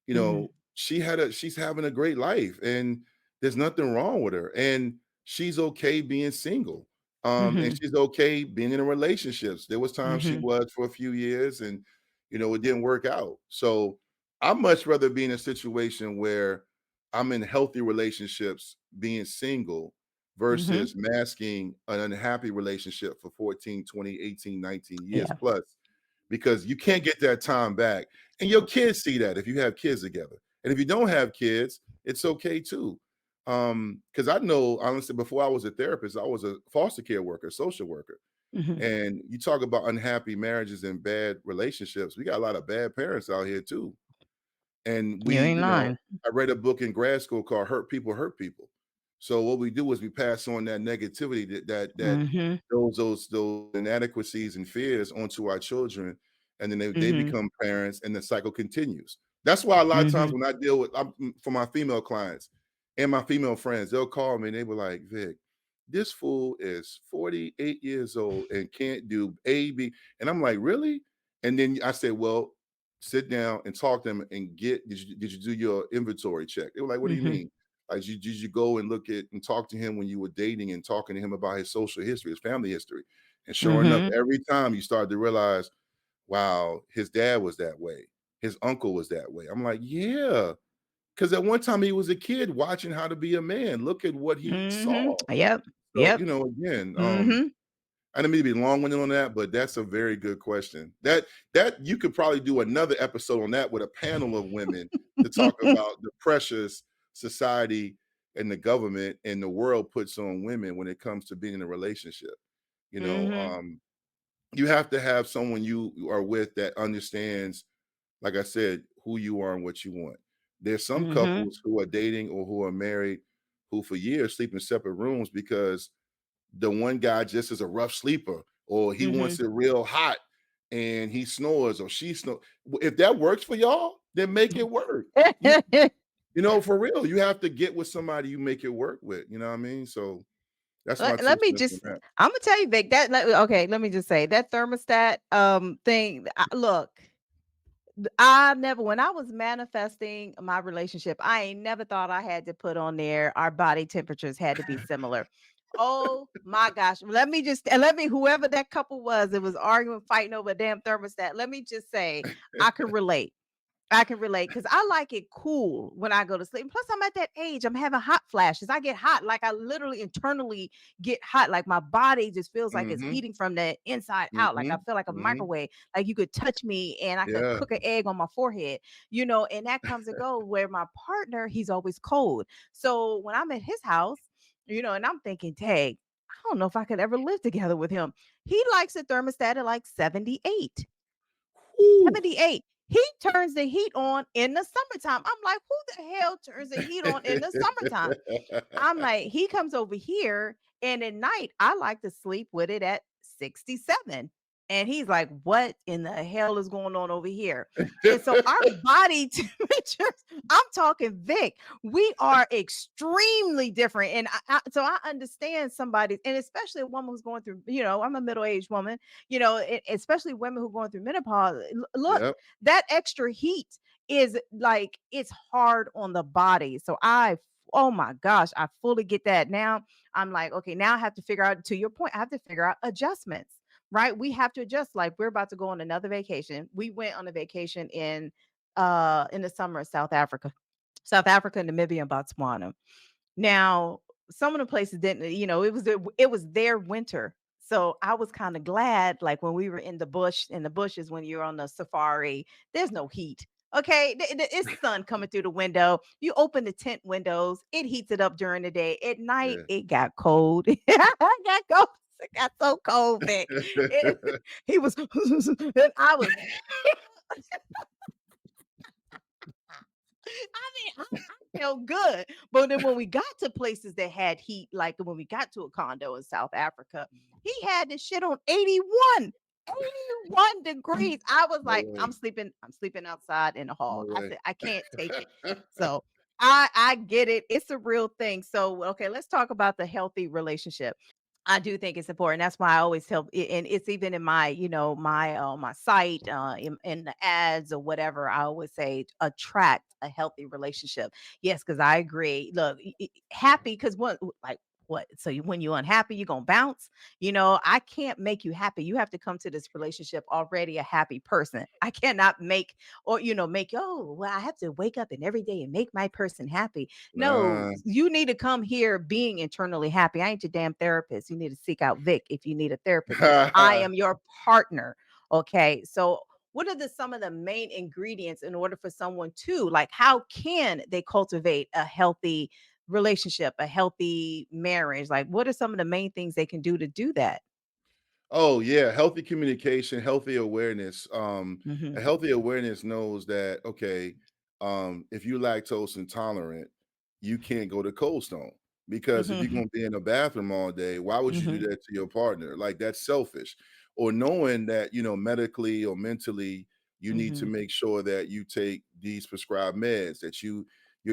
Mhm. she's having a great life, and there's nothing wrong with her. And she's okay being single. And Mhm. she's okay being in a relationships. There was times she Mhm. was for a few years, and it didn't work out. So I much rather be in a situation where I'm in healthy relationships, being single, Mhm. versus masking an unhappy relationship for 14, 20, 18, 19 years Yeah. plus, because you can't get that time back. And your kids see that if you have kids together. And if you don't have kids, it's okay too. Because I know honestly, before I was a therapist, I was a foster care worker, social worker. Mhm. And you talk about unhappy marriages and bad relationships. We got a lot of bad parents out here too. And You ain't lying. I read a book in grad school called Hurt People Hurt People. So what we do is we pass on that negativity, that Mhm. those inadequacies and fears onto our children, and then they Mhm. become parents, and the cycle continues. That's why a lot of times Mhm. when I deal with for my female clients and my female friends, they'll call me and they were like, Vic, this fool is 48 years old and can't do A, B. And I'm like, really? And then I said, well, sit down and talk to them and did you do your inventory check? They were like, what do you Mhm. mean? Like, did you go and look at and talk to him when you were dating and talking to him about his social history, his family history? And sure enough, Mhm. every time you start to realize, wow, his dad was that way. His uncle was that way. I'm like, yeah. Because at one time he was a kid watching how to be a man. Look at what he Mhm. saw. Yep. So, Yep. again, Mhm. I didn't mean to be long-winded on that, but that's a very good question. That you could probably do another episode on that with a panel of women to talk about the pressures society and the government and the world puts on women when it comes to being in a relationship. You know, Mhm. you have to have someone you are with that understands, like I said, who you are and what you want. There's some Mm-hmm. couples who are dating or who are married who for years sleep in separate rooms because the one guy just is a rough sleeper or he Mm-hmm. wants it real hot and he snores or she snores. If that works for y'all, then make it work. You for real, you have to get with somebody you make it work with. You know what I mean? So that's my two let me cents on just that. I'm gonna tell you, Vic, okay, let me just say that thermostat thing. Look, I never, when I was manifesting my relationship, I ain't never thought I had to put on there our body temperatures had to be similar. Oh my gosh. Whoever that couple was that was arguing, fighting over a damn thermostat, let me just say, I can relate. I can relate because I like it cool when I go to sleep. Plus, I'm at that age, I'm having hot flashes. I get hot, like I literally internally get hot. Like my body just feels like it's Mm-hmm. heating from the inside out. Like Mm-hmm. I feel like a Mm-hmm. microwave. Like you could touch me and I could Yeah. cook an egg on my forehead, and that comes and go where my partner, he's always cold. So when I'm at his house, and I'm thinking, dang, I don't know if I could ever live together with him. He likes a thermostat at like 78. Whew. 78. He turns the heat on in the summertime. I'm like, who the hell turns the heat on in the summertime? I'm like, he comes over here, and at night, I like to sleep with it at 67. And he's like, what in the hell is going on over here? And so our body temperatures, I'm talking Vic, we are extremely different. And so I understand somebody, and especially a woman who's going through, I'm a middle-aged woman, especially women who are going through menopause. Look, Yep. that extra heat is like, it's hard on the body. So oh my gosh, I fully get that. Now I'm like, okay, now I have to figure out, to your point, I have to figure out adjustments, right? We have to adjust. Like we're about to go on another vacation. We went on a vacation in the summer of South Africa, Namibia, and Botswana. Now, some of the places didn't, it was their winter. So I was kind of glad, like when we were in the bushes, when you're on the safari, there's no heat. Okay, it's sun coming through the window. You open the tent windows, it heats it up during the day. At night, Yeah. it got cold. I got cold. It got so cold, Vic. It, he was, and I was. I felt good. But then when we got to places that had heat, like when we got to a condo in South Africa, he had this shit on 81 degrees. I was No like, way. I'm sleeping outside in the No hall. I way. said, I can't take it. So I get it. It's a real thing. So okay, let's talk about the healthy relationship. I do think it's important. That's why I always tell, and it's even in my, my site, in the ads or whatever. I always say attract a healthy relationship. Yes, because I agree. Look, happy because like what? So when you're unhappy, you're gonna bounce. I can't make you happy. You have to come to this relationship already a happy person. I cannot make or make, oh well, I have to wake up and every day and make my person happy. No, Nah. you need to come here being internally happy. I ain't your damn therapist. You need to seek out Vic if you need a therapist. I am your partner. Okay. So, what are some of the main ingredients in order for someone to, like, how can they cultivate a healthy relationship, a healthy marriage? Like, what are some of the main things they can do that? Oh yeah, healthy communication, healthy awareness. Mm-hmm. A healthy awareness knows that okay, if you're lactose intolerant, you can't go to Cold Stone because if you're Mm-hmm. gonna be in the bathroom all day, why would you do Mm-hmm. that to your partner? Like that's selfish. Or knowing that medically or mentally, you need to Mm-hmm. make sure that you take these prescribed meds, that you're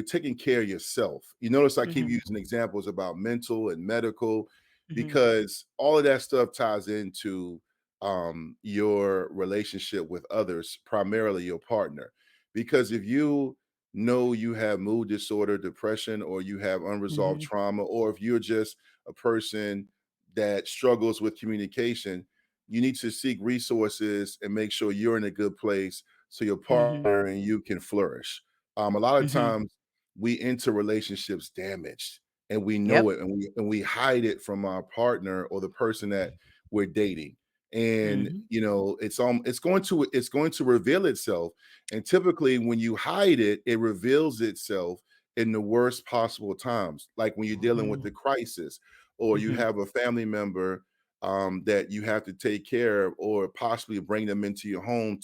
taking care of yourself. You notice I keep Mm-hmm. using examples about mental and medical Mm-hmm. because all of that stuff ties into your relationship with others, primarily your partner. Because if you know you have mood disorder, depression, or you have unresolved Mm-hmm. trauma, or if you're just a person that struggles with communication, you need to seek resources and make sure you're in a good place so your Mm-hmm. partner and you can flourish. A lot of Mm-hmm. times we enter relationships damaged and we know Yep. it and we hide it from our partner or the person that we're dating. And Mm-hmm. it's going to reveal itself. And typically when you hide it, it reveals itself in the worst possible times, like when you're dealing with Mm-hmm. the crisis or you Mm-hmm. have a family member that you have to take care of or possibly bring them into your home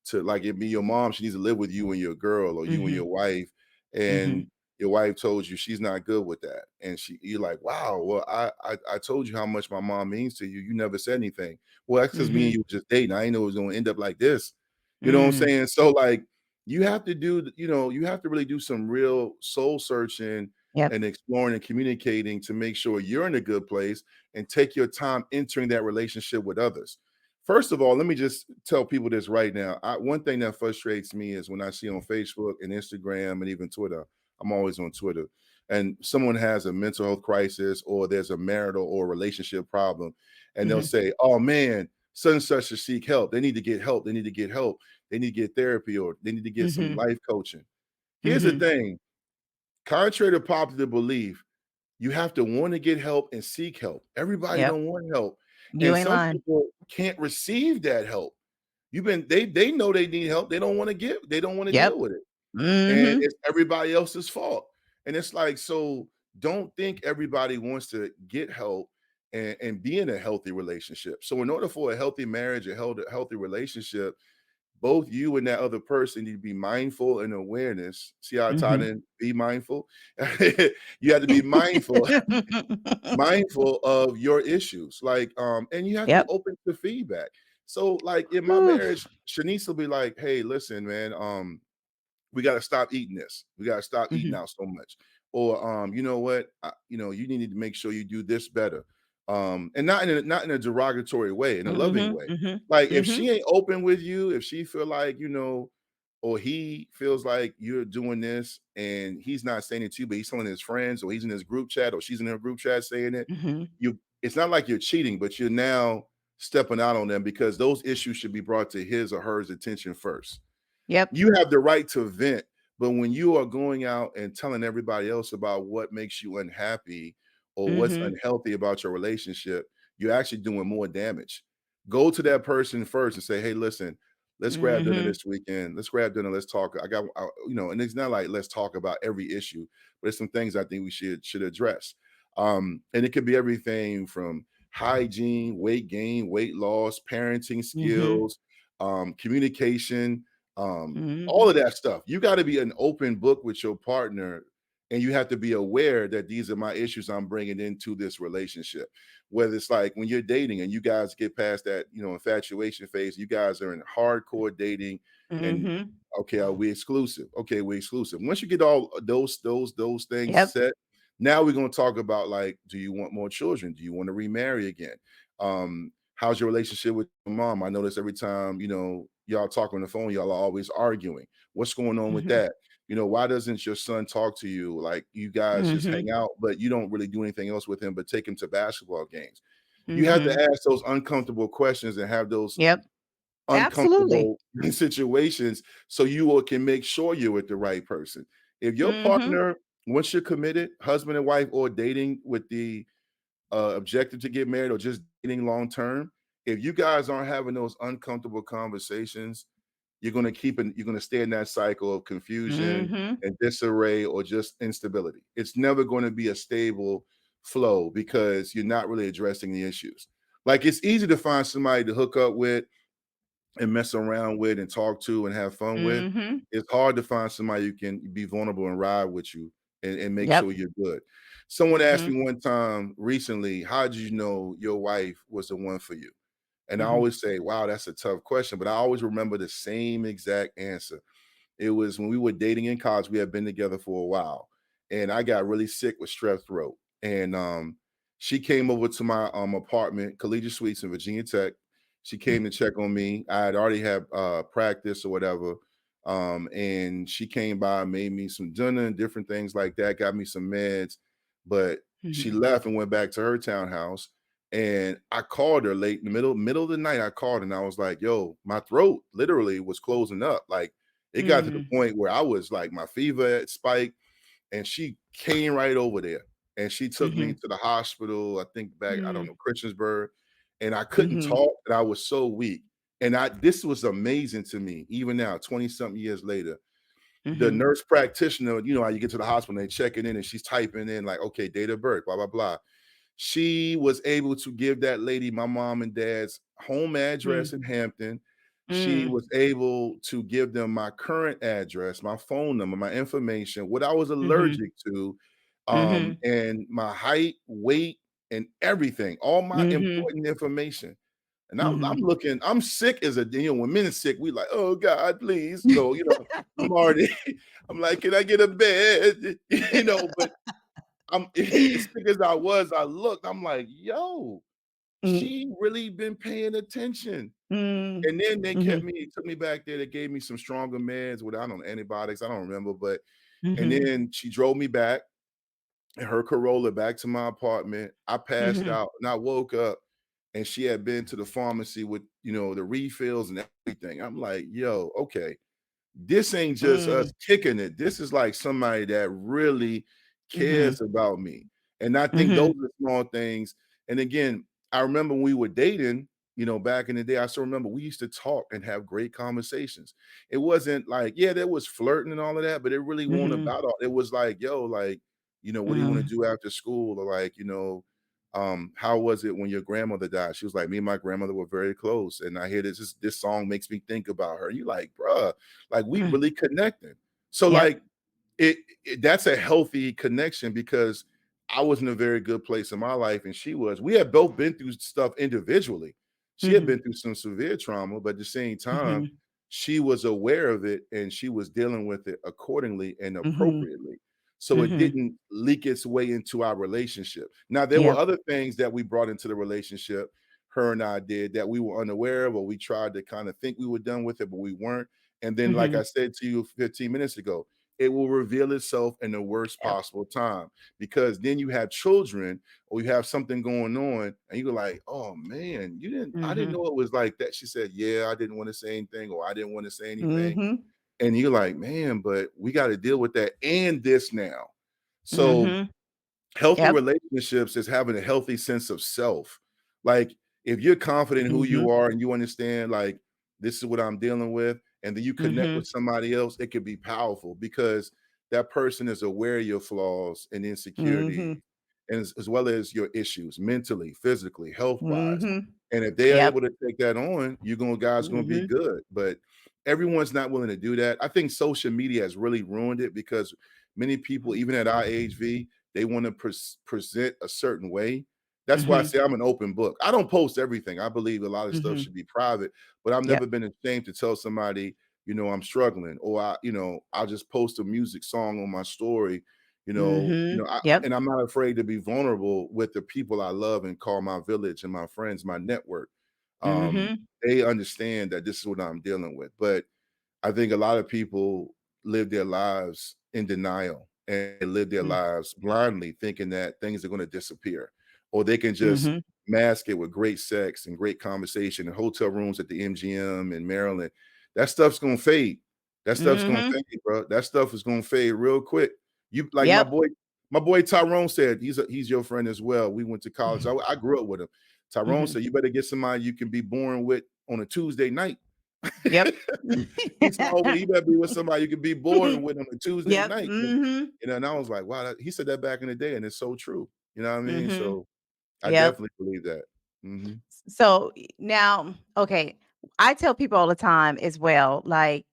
to, like, it be your mom, she needs to live with you and your girl, or you and Mhm. your wife, and Mhm. your wife told you she's not good with that, and you're like, wow, well, I told you how much my mom means to you, you never said anything. Well, that's because me and Mhm. you were just dating. I didn't know it was going to end up like this. You know what I'm Mm. saying? So, like, you have to do, you have to really do some real soul searching Yep. and exploring and communicating to make sure you're in a good place, and take your time entering that relationship with others. First of all, let me just tell people this right now. One thing that frustrates me is when I see on Facebook and Instagram and even Twitter, I'm always on Twitter, and someone has a mental health crisis, or there's a marital or relationship problem, and they'll Mhm. say, oh man, such and such should seek help. They need to get help. They need to get help. They need to get therapy, or they need to get some Mhm. life coaching. Here's the Mhm. thing, contrary to popular belief, you have to want to get help and seek help. Everybody Yep. don't want help. You And ain't some lying. people can't receive that help. They know they need help. They don't want to they don't want to Yep. deal with it. And Mhm. it's everybody else's fault. And it's like, so don't think everybody wants to get help and be in a healthy relationship. So in order for a healthy marriage, a healthy relationship, both you and that other person need to be mindful and awareness. See how I tied Mhm. in be mindful? You have to be mindful of your issues. Like, and you have to be Yep. open to feedback. So, like in my Oof. marriage, Shanice will be like, hey, listen, man, we got to stop eating this. We got to stop eating Mhm. out so much. Or you know what? You need to make sure you do this better. And not in a derogatory way, in a loving Mhm. way. Mhm. Like if Mhm. she ain't open with you, if she feel like, or he feels like you're doing this and he's not saying it to you, but he's telling his friends, or he's in his group chat, or she's in her group chat saying it, Mhm. it's not like you're cheating, but you're now stepping out on them, because those issues should be brought to his or her attention first. Yep. You have the right to vent, but when you are going out and telling everybody else about what makes you unhappy or what's Mhm. unhealthy about your relationship, you're actually doing more damage. Go to that person first and say, hey, listen, let's grab dinner Mhm. this weekend. Let's grab dinner. Let's talk. And it's not like let's talk about every issue, but it's some things I think we should address. And it could be everything from hygiene, weight gain, weight loss, parenting Mhm. skills, communication, all Mhm. of that stuff. You got to be an open book with your partner, and you have to be aware that these are my issues I'm bringing into this relationship. Whether it's like when you're dating and you guys get past that, infatuation phase, you guys are in hardcore dating, and Mhm. okay, are we exclusive? Okay, we're exclusive. Once you get all those things Yep. set, now we're going to talk about, like, do you want more children? Do you want to remarry again? How's your relationship with your mom? I notice every time, y'all talk on the phone, y'all are always arguing. What's going on with Mhm. that? Why doesn't your son talk to you? Like, you guys just Mhm. hang out, but you don't really do anything else with him but take him to basketball games. You have to Mhm. ask those uncomfortable questions and have those Yep. Absolutely. uncomfortable situations, so can make sure you're with the right person. If your Mhm. partner, once you're committed, husband and wife, or dating with the objective to get married, or just dating long term, if you guys aren't having those uncomfortable conversations, you're gonna stay in that cycle of confusion Mhm. and disarray, or just instability. It's never going to be a stable flow, because you're not really addressing the issues. Like, it's easy to find somebody to hook up with and mess around with and talk to and have fun with. Mhm. It's hard to find somebody who can be vulnerable and ride with you, and make Yep. sure you're good. Someone asked Mhm. me one time recently, how did you know your wife was the one for you? And I Mhm. always say, wow, that's a tough question, but I always remember the same exact answer. It was when we were dating in college. We had been together for a while, and I got really sick with strep throat. And she came over to my apartment, Collegiate Suites in Virginia Tech. She came to check on me. I had already had practice or whatever. And she came by, made me some dinner and different things like that, got me some meds. But she Mhm. left and went back to her townhouse. And I called her late in the middle of the night. I called and I was like, yo, my throat literally was closing up. Like, it got to the Mm. point where I was like, my fever had spiked, and she came right over there and she took me Mhm. to the hospital. I think back, I don't Mm. know, Christiansburg, and I couldn't Mhm. talk, and I was so weak. And this was amazing to me, even now, 20 something years later. The Mhm. nurse practitioner, how you get to the hospital and they checking in and she's typing in, like, okay, date of birth, blah, blah, blah. She was able to give that lady my mom and dad's home address Mm. in Hampton. she Mm. was able to give them my current address, my phone number, my information, what I was Mhm. allergic to, Mhm. and my height, weight, and everything, all my Mhm. important information. And I'm Mhm. looking, I'm sick as a, when men are sick, we like, oh God, please. So, I'm already, I'm like, can I get a bed? But I'm as sick as I was, I looked, I'm like, yo, Mm. she really been paying attention. Mm. And then they Mhm. took me back there. They gave me some stronger meds with, I don't know, antibiotics. I don't remember, but and Mhm. then she drove me back in her Corolla back to my apartment. I passed Mhm. out and I woke up and she had been to the pharmacy with, the refills and everything. I'm like, yo, okay, this ain't just us Mm. kicking it. This is like somebody that really Mhm. cares about me. And I think those Mhm. are small things. And again, I remember when we were dating, back in the day, I still remember we used to talk and have great conversations. It wasn't like, yeah, there was flirting and all of that, but it really wasn't Mhm. about all. It was like, yo, like, what do you want to Mm. do after school? Or like, how was it when your grandmother died? She was like, me and my grandmother were very close. And I hear this song makes me think about her. You like, bruh, like we Mm. really connecting. So Yep. like that's a healthy connection because I was in a very good place in my life and she was. We had both been through stuff individually. She had Mhm. been through some severe trauma, but at the same time, Mhm. she was aware of it and she was dealing with it accordingly and Mhm. appropriately. So it Mhm. didn't leak its way into our relationship. Now, there were Yep. other things that we brought into the relationship, her and I did, that we were unaware of, or we tried to kind of think we were done with it, but we weren't. And then, like I Mhm. said to you 15 minutes ago, it will reveal itself in the worst Yep. possible time because then you have children or you have something going on and you're like, oh man, I didn't Mhm. know it was like that. She said, yeah, I didn't want to say anything or I didn't want to say anything. Mhm. And you're like, man, but we got to deal with that and this now. So Mhm. healthy Yep. relationships is having a healthy sense of self. Like if you're confident in who you Mhm. are and you understand like this is what I'm dealing with, and then you connect Mhm. with somebody else, it can be powerful because that person is aware of your flaws and insecurities, Mhm. and as well as your issues mentally, physically, health wise. Mhm. And if they are Yep. able to take that on, guys gonna be Mhm. good. But everyone's not willing to do that. I think social media has really ruined it because many people, even at our age, V, they want to present a certain way. That's why I Mhm. say I'm an open book. I don't post everything. I believe a lot of stuff Mhm. should be private, but I've never Yep. been ashamed to tell somebody, I'm struggling, or I'll just post a music song on my story, Mhm. Yep. and I'm not afraid to be vulnerable with the people I love and call my village and my friends, my network. Mhm. They understand that this is what I'm dealing with, but I think a lot of people live their lives in denial and live their Mm. lives blindly, thinking that things are going to disappear, or they can just Mhm. mask it with great sex and great conversation in hotel rooms at the MGM in Maryland. That stuff's going to fade. That stuff's going to Mhm. fade, bro. That stuff is going to fade real quick. You like Yep. my boy Tyrone said he's your friend as well. We went to college. I grew up with him. Tyrone Mhm. said you better get somebody you can be born with on a Tuesday night. Yep. He said, "Oh, well, you better be with somebody you can be boring with on a Tuesday Yep. night." Mhm. And I was like, "Wow," he said that back in the day, and it's so true. You know what I mean? Mhm. So I Yep. definitely believe that. Mhm. So now, okay, I tell people all the time as well, like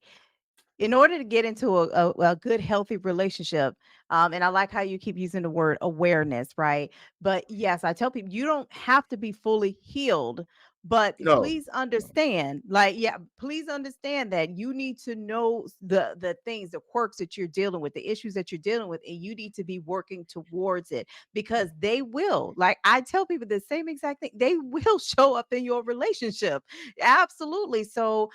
in order to get into a good healthy relationship, and I like how you keep using the word awareness, right? But yes, I tell people you don't have to be fully healed, but No, please no. understand, like, yeah, please understand that you need to know the things, the quirks that you're dealing with, the issues that you're dealing with, and you need to be working towards it because they will. Like I tell people the same exact thing, they will show up in your relationship. Absolutely. So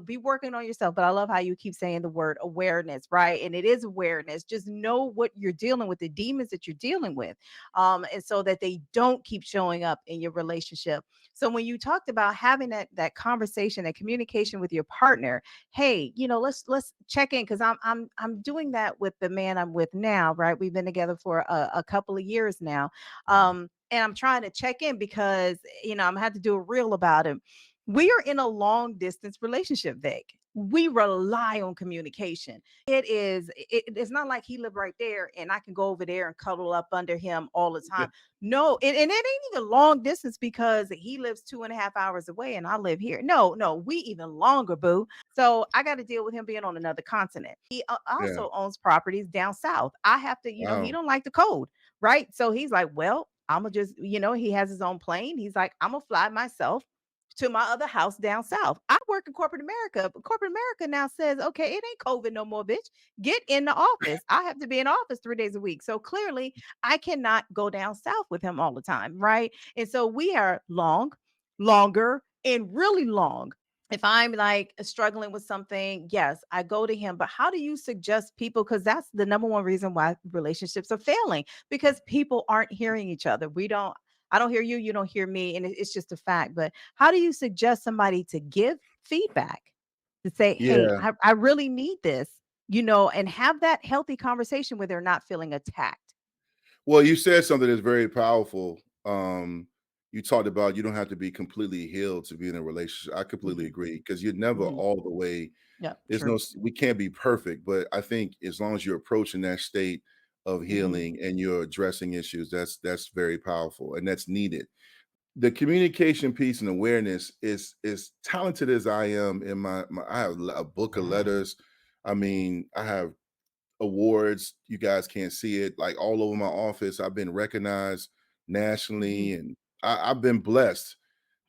be working on yourself. But I love how you keep saying the word awareness, right? And it is awareness. Just know what you're dealing with, the demons that you're dealing with, and so that they don't keep showing up in your relationship. So when you talked about having that conversation, that communication with your partner, hey, let's check in because I'm doing that with the man I'm with now, right? We've been together for a couple of years now. And I'm trying to check in because I'm gonna have to do a reel about him. We are in a long distance relationship, Vic. we rely on communication. It's not like he lived right there and I can go over there and cuddle up under him all the Yeah. time. No, and it ain't even long distance because he lives 2.5 hours away and I live here. No, no, we even longer, boo. So I got to deal with him being on another continent. He Yeah. also owns properties down south. I have to, he Wow. don't like the cold, right? So he's like, well, I'm gonna just, he has his own plane. He's like, I'm gonna fly myself to my other house down south. I work in corporate America, but corporate America now says, okay, it ain't COVID no more, bitch. Get in the office. I have to be in office 3 days a week. So clearly, I cannot go down south with him all the time, right? And so we are longer, and really long. If I'm like struggling with something, yes, I go to him. But how do you suggest people? Because that's the number one reason why relationships are failing, because people aren't hearing each other. I don't hear you, you don't hear me. And it's just a fact. But how do you suggest somebody to give feedback to say, hey, Yeah. I really need this, and have that healthy conversation where they're not feeling attacked? Well, you said something that's very powerful. You talked about you don't have to be completely healed to be in a relationship. I completely Hmm. agree because you're never Hmm. all the way. Yeah, There's no, true. we can't be perfect, but I think as long as you're approaching that state of Hmm. healing and you're addressing issues, that's very powerful and that's needed. The communication piece and awareness is talented as I am in my I have a book of letters. I mean, I have awards. You guys can't see it like all over my office. I've been recognized Hmm. nationally and I've been blessed,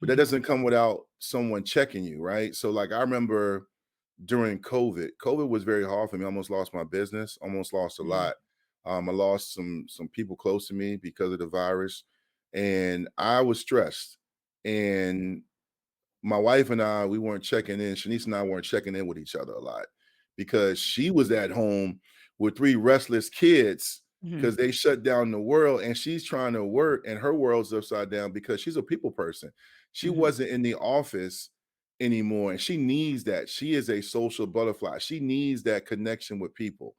but that Hmm. doesn't come without someone checking you, right? So like I remember during COVID was very hard for me. I almost lost my business, almost lost a Hmm. lot. I lost some people close to me because of the virus, and I was stressed. And my wife and I, we weren't checking in. Shanice and I weren't checking in with each other a lot because she was at home with three restless kids Hmm. because they shut down the world, and she's trying to work, and her world's upside down because she's a people person. She Hmm. wasn't in the office anymore, and she needs that. She is a social butterfly. She needs that connection with people.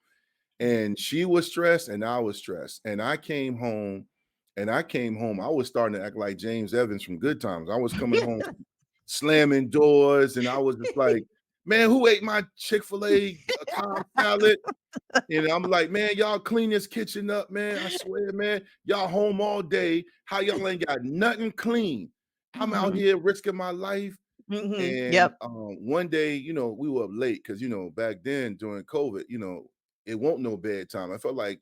And she was stressed, and I was stressed. And I came home. I was starting to act like James Evans from Good Times. I was coming home slamming doors, and I was just like, "Man, who ate my Chick-fil-A Cobb salad?" And I'm like, "Man, y'all clean this kitchen up, man. I swear, man, y'all home all day. How y'all ain't got nothing clean? I'm out Hmm. here risking my life." Hmm. And Yep. one day, we were up late because back then during COVID, it won't no bedtime. I felt like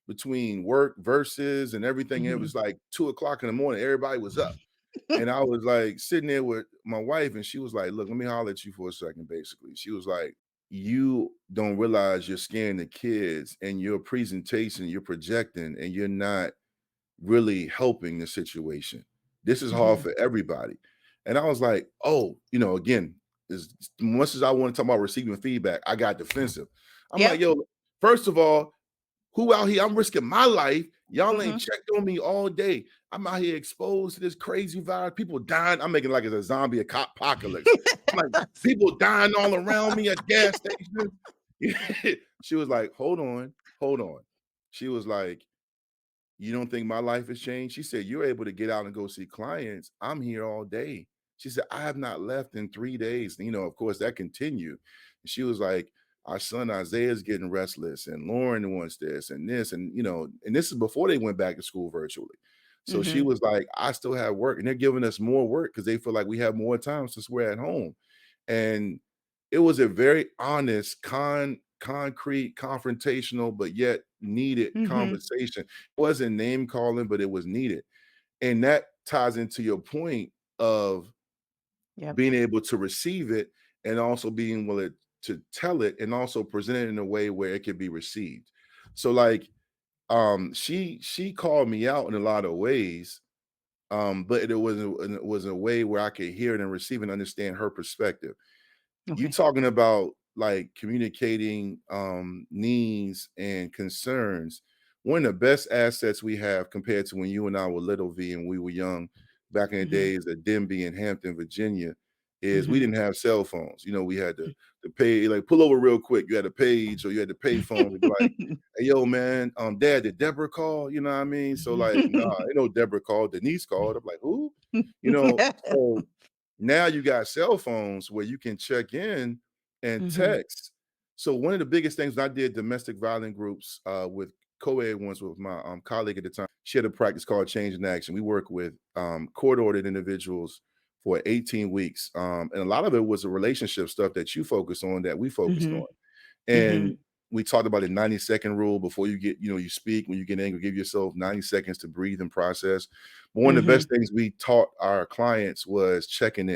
between work versus and everything, it Hmm. was like 2 o'clock in the morning. Everybody was up. And I was like sitting there with my wife, and she was like, "Look, let me holler at you for a second." Basically, she was like, "You don't realize you're scaring the kids, and your presentation, you're projecting, and you're not really helping the situation. This is hard Hmm. for everybody." And I was like, "Oh, again, as much as I want to talk about receiving feedback, I got defensive." I'm like, Yep. "Yo, first of all, who out here? I'm risking my life. Y'all ain't Hmm. checked on me all day. I'm out here exposed to this crazy virus. People dying. I'm making like it's a zombie apocalypse. I'm like, people dying all around me at gas stations." She was like, "Hold on, hold on." She was like, "You don't think my life has changed?" She said, "You're able to get out and go see clients. I'm here all day." She said, "I have not left in 3 days." Of course, that continued. And she was like, "Our son Isaiah's getting restless, and Lauren wants this and this." And this is before they went back to school virtually. So she Hmm. was like, "I still have work." And they're giving us more work because they feel like we have more time since we're at home. And it was a very honest, concrete, confrontational, but yet needed Hmm. conversation. It wasn't name calling, but it was needed. And that ties into your point of Yep. being able to receive it and also being willing to tell it and also present it in a way where it can be received. So like she called me out in a lot of ways, but it was a way where I could hear it and receive and understand her perspective. You Okay. talking about like communicating needs and concerns. One of the best assets we have compared to when you and I were little, V, and we were young back in the Hmm. days at Denby in Hampton, Virginia, is we Hmm. didn't have cell phones. We had to pay, like pull over real quick. You had to page or you had to pay phone to be like, "Hey, yo, man, Dad, did Deborah call?" You know what I mean? So like, nah, ain't no Deborah called. Denise called. I'm like, who? So now you got cell phones where you can check in and Mhm. text. So one of the biggest things when I did domestic violence groups with co-ed ones with my colleague at the time. She had a practice called Change in Action. We work with court-ordered individuals for 18 weeks, and a lot of it was the relationship stuff that you focused on that we focused on. Mhm. And Mhm. we talked about the 90-second rule before you get, you speak. When you get angry, give yourself 90 seconds to breathe and process. But one of the best Mhm. things we taught our clients was checking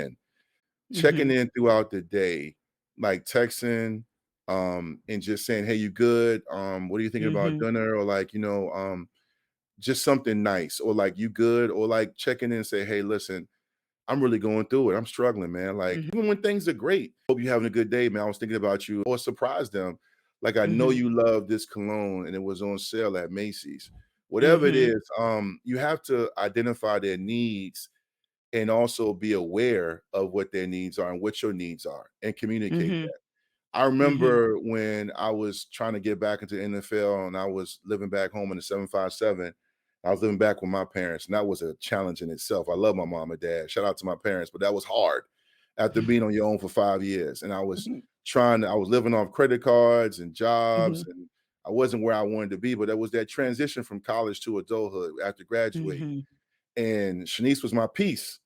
Mhm. in throughout the day, like texting, and just saying, "Hey, you good? What are you thinking about Mhm. dinner?" Or like, just something nice, or like, "You good?" Or like checking in and say, "Hey, listen, I'm really going through it. I'm struggling, man." Like, Mhm. even when things are great, "Hope you're having a good day, man. I was thinking about you." Or surprise them. Like, "I know Mhm. you love this cologne and it was on sale at Macy's." Whatever it Mhm. is, you have to identify their needs and also be aware of what their needs are and what your needs are and communicate Mhm. that. I Mhm. remember when I was trying to get back into the NFL and I was living back home in the 757. I was living back with my parents, and that was a challenge in itself. I love my mom and dad. Shout out to my parents, but that was hard after being on your own for 5 years. And I was living off credit cards and jobs, Mhm. and I wasn't where I wanted to be. But there was that transition from college to adulthood after graduating. Mhm. And Shanice was my piece.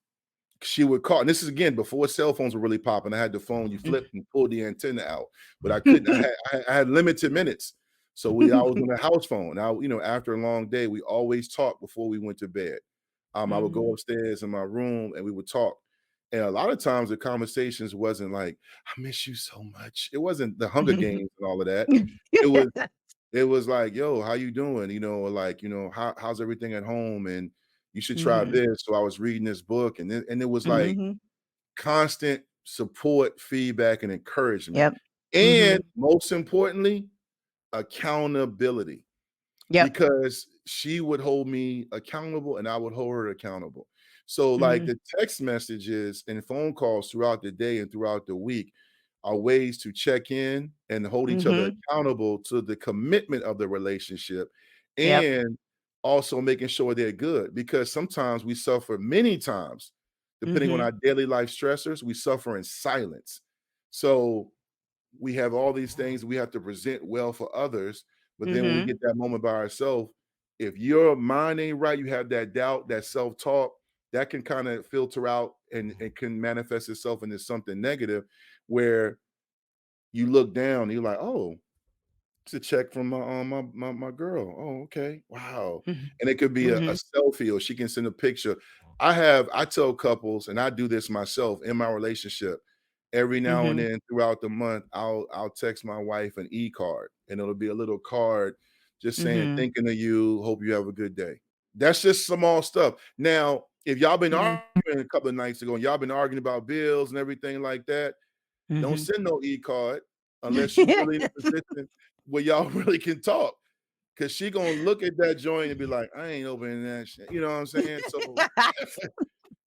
She would call, and this is again before cell phones were really popping. I had the phone you flip and pull the antenna out, but I couldn't. I had limited minutes, so I was on a house phone. Now, after a long day, we always talked before we went to bed. I would go Mhm. upstairs in my room and we would talk. And a lot of times the conversations wasn't like, "I miss you so much." It wasn't the Hunger Games and all of that. It was it was like, "Yo, how you doing?" Or like, how's everything at home? And you should try Mhm. this. So I was reading this book, and it was like Mhm. constant support, feedback, and encouragement. Yep. And Mhm. most importantly, accountability, Yep. because she would hold me accountable and I would hold her accountable. So, like, Mhm. the text messages and phone calls throughout the day and throughout the week are ways to check in and hold each other Mhm. accountable to the commitment of the relationship, Yep. and also making sure they're good, because sometimes we suffer, many times, depending on Mhm. our daily life stressors, we suffer in silence. So we have all these things we have to present well for others, but then when we Mhm. get that moment by ourselves, if your mind ain't right, you have that doubt, that self-talk, that can kind of filter out, and it can manifest itself into something negative, where you look down and you're like, "Oh, it's a check from my girl. Oh, okay. Wow." Mhm. And it could be a Mhm. selfie, or she can send a picture. I tell couples, and I do this myself in my relationship, every now and Mhm. then throughout the month, I'll text my wife an e-card, and it'll be a little card just saying, Mhm. "Thinking of you, hope you have a good day." That's just small stuff. Now, if y'all been Mhm. arguing a couple of nights ago and y'all been arguing about bills and everything like that, don't Mhm. send no e-card unless you really in a position where y'all really can talk. Cause she gonna look at that joint and be like, "I ain't opening that shit." You know what I'm saying? So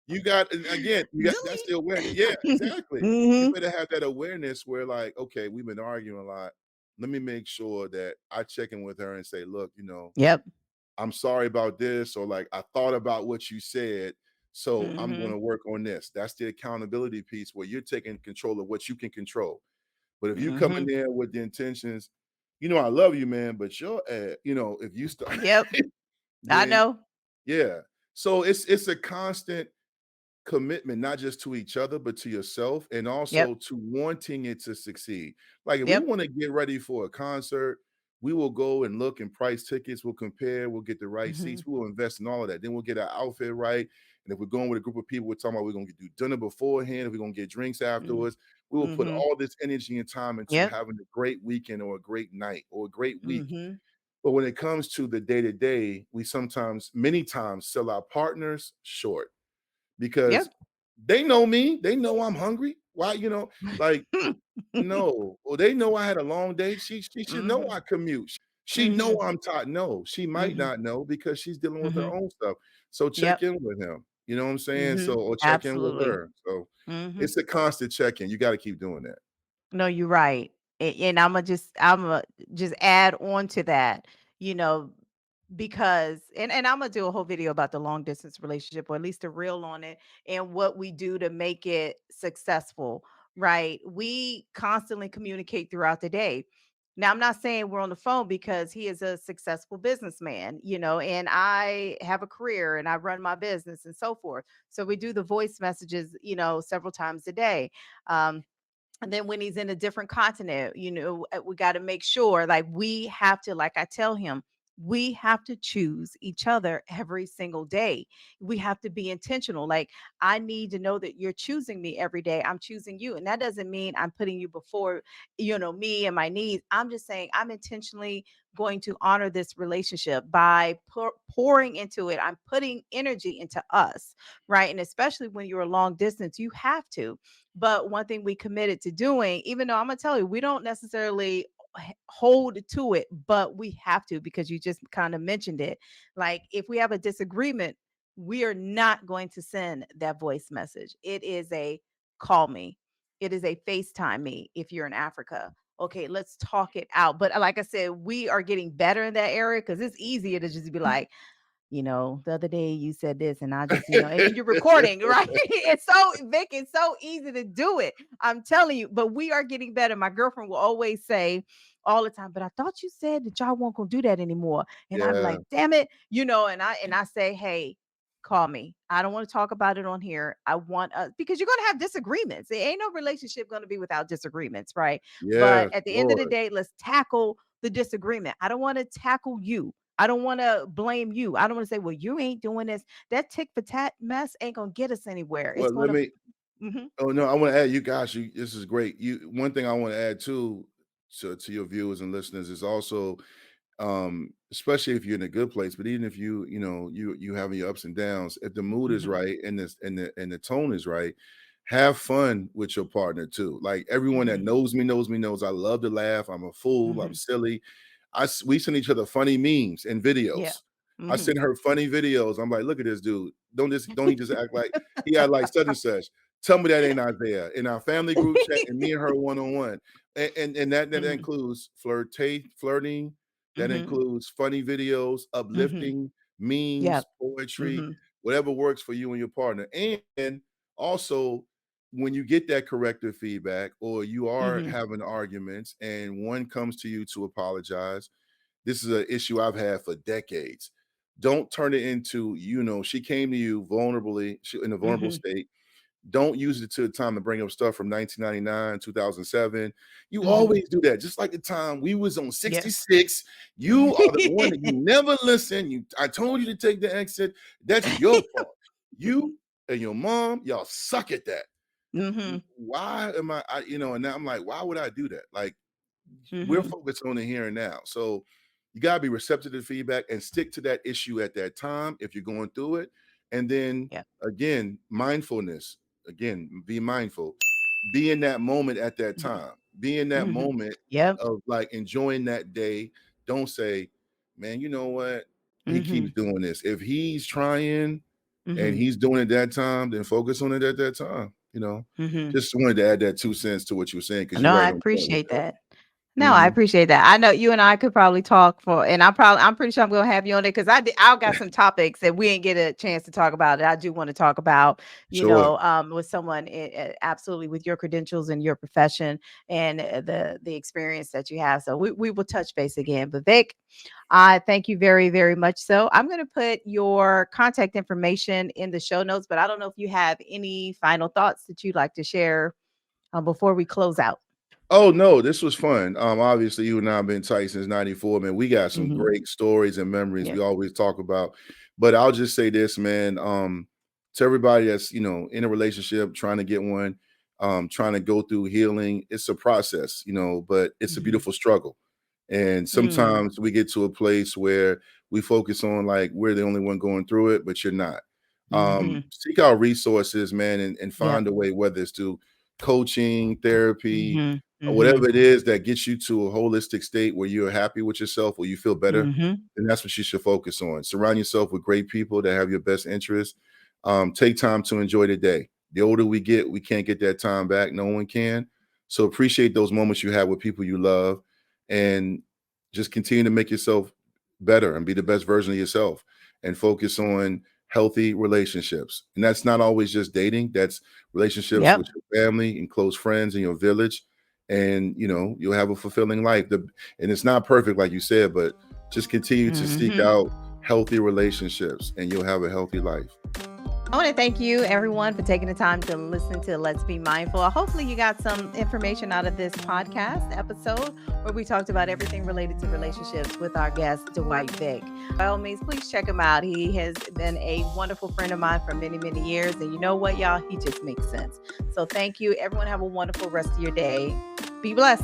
you got, and again, you got, that's the awareness. Yeah, exactly. You Mhm. better have that awareness where, like, okay, we've been arguing a lot. Let me make sure that I check in with her and say, "Look, Yep. I'm sorry about this," or like, "I thought about what you said, so I'm Mhm. gonna work on this." That's the accountability piece where you're taking control of what you can control. But if you come in Mhm. there with the intentions, "I love you, man, but you're if you start," Yep. I then know. yeah. So it's a constant commitment, not just to each other, but to yourself, and Yep. also to wanting it to succeed. Like, if we Yep. want to get ready for a concert, we will go and look and price tickets, we'll compare, we'll get the right Mhm. seats, we will invest in all of that. Then we'll get our outfit right. And if we're going with a group of people, we're talking about we're going to do dinner beforehand, if we're going to get drinks Mhm. afterwards, we will put Mhm. all this energy and time into Yep. having a great weekend or a great night or a great week. Mhm. But when it comes to the day to day, we sometimes, many times, sell our partners short, because Yep. they know me. They know I'm hungry. Why, like, no. Well, they know I had a long day. She should know Mhm. I commute. She know Mhm. I'm tired. No, she might Mhm. not know because she's dealing with her Mhm. own stuff. So check Yep. in with him. You know what I'm saying? So, Mhm. or check in with Absolutely. her. So Mhm. it's a constant check-in. You got to keep doing that. No, you're right. And Imma just add on to that, you know, because and Imma do a whole video about the long distance relationship, or at least a reel on it, and what we do to make it successful. right? We constantly communicate throughout the day. Now, I'm not saying we're on the phone because he is a successful businessman, and I have a career and I run my business and so forth. So we do the voice messages, several times a day. Um, and then when he's in a different continent, we got to make sure, like, we have to, like I tell him, we have to choose each other every single day. We have to be intentional. Like, I need to know that you're choosing me every day. I'm choosing you. And that doesn't mean I'm putting you before, me and my needs. I'm just saying I'm intentionally going to honor this relationship by pouring into it. I'm putting energy into us, right? And especially when you're a long distance, you have to. But one thing we committed to doing, even though I'm gonna tell you, we don't necessarily hold to it, but we have to, because you just kind of mentioned it. Like, if we have a disagreement, we are not going to send that voice message. It is a call me. It is a FaceTime me if you're in Africa. Okay, let's talk it out. But like I said, we are getting better in that area, because it's easier to just be like, the other day you said this, and I just, and you're recording, right? It's so, Vic, it's so easy to do it. I'm telling you, but we are getting better. My girlfriend will always say all the time, but I thought you said that y'all won't gonna do that anymore. And I'm Yeah, like, damn it, and I say, hey, call me. I don't want to talk about it on here. I want us, because you're gonna have disagreements. There ain't no relationship gonna be without disagreements, right? But yes, at the end of the Lord. day, let's tackle the disagreement. I don't want to tackle you. I don't want to blame you. I don't want to say, well, you ain't doing this. That tick for tat mess ain't gonna get us anywhere. It's Well, let gonna. me. Mhm, Oh no, I want to add. You guys, this is great. One thing I want to add too, to your viewers and listeners is also, especially if you're in a good place, but even if you having your ups and downs, if the mood is mhm, right and the tone is right, have fun with your partner too. Like, everyone that mhm, knows I love to laugh. I'm a fool. I'm mhm. silly. We send each other funny memes and Yeah. videos. I Mhm. send her funny videos. I'm like, look at this dude. Don't he just act like he had like such and such. Tell me that ain't Isaiah. In our family group chat, and me and her one on one, and that Mhm, includes flirting. That mhm, includes funny videos, mhm. uplifting memes, Yep. poetry, Mhm, whatever works for you and your partner. And also, when you get that corrective feedback, or you are mhm, having arguments and one comes to you to apologize, this is an issue I've had for decades. Don't turn it into, she came to you in a vulnerable mhm, state. Don't use it to the time to bring up stuff from 1999, 2007. You mhm. always do that. Just like the time we was on Yeah. 66. You are the one that you never listen. I told you to take the exit. That's your fault. You and your mom, y'all suck at that. Mhm, Why am and now I'm like, why would I do that? Like, we're mhm. focused on the here and now. So you got to be receptive to feedback and stick to that issue at that time if you're going through it. And then Yep. again, mindfulness. Again, be mindful. Be in that moment at that Mhm, time. Be in that mhm. moment Yep. of like enjoying that day. Don't say, man, you know what? He keeps Mhm, doing this. If he's trying and mhm, he's doing it that time, then focus on it at that time. mhm. Just wanted to add that 2 cents to what you were saying, because No, you're I right on point with appreciate that. that. No, I Mhm. appreciate that. I know you and I could probably talk for, and I'm pretty sure I'm gonna have you on there, because I got some topics that we didn't get a chance to talk about that I do want to talk about, Sure. with someone absolutely with your credentials and your profession, and the experience that you have. So we will touch base again. But Vic, I thank you very, very much. So I'm gonna put your contact information in the show notes, but I don't know if you have any final thoughts that you'd like to share before we close out. Oh no, this was fun. Obviously, you and I have been tight since '94, man. We got some Mhm. great stories and memories we Yeah. always talk about. But I'll just say this, man. To everybody that's in a relationship, trying to get one, trying to go through healing, it's a process, but it's a Mhm. beautiful struggle. And Mm. sometimes we get to a place where we focus on like we're the only one going through it, but you're not. Mhm. Seek out resources, man, and Yep. find a way, whether it's to coaching, therapy, Mhm. whatever Mhm. it is that gets you to a holistic state where you're happy with yourself, where you feel better, Mhm. then that's what you should focus on. Surround yourself with great people that have your best interests. Take time to enjoy the day. The older we get, we can't get that time back. No one can. So appreciate those moments you have with people you love, and just continue to make yourself better and be the best version of yourself, and focus on healthy relationships. And that's not always just dating. That's relationships Yep. with your family and close friends in your village. And, you'll have a fulfilling life. And it's not perfect, like you said, but just continue to seek out healthy relationships and you'll have a healthy life. I want to thank you, everyone, for taking the time to listen to Let's Be Mindful. Hopefully, you got some information out of this podcast episode where we talked about everything related to relationships with our guest, Dwight Vick. By all means, please check him out. He has been a wonderful friend of mine for many, many years. And you know what, y'all? He just makes sense. So thank you. Everyone have a wonderful rest of your day. Be blessed.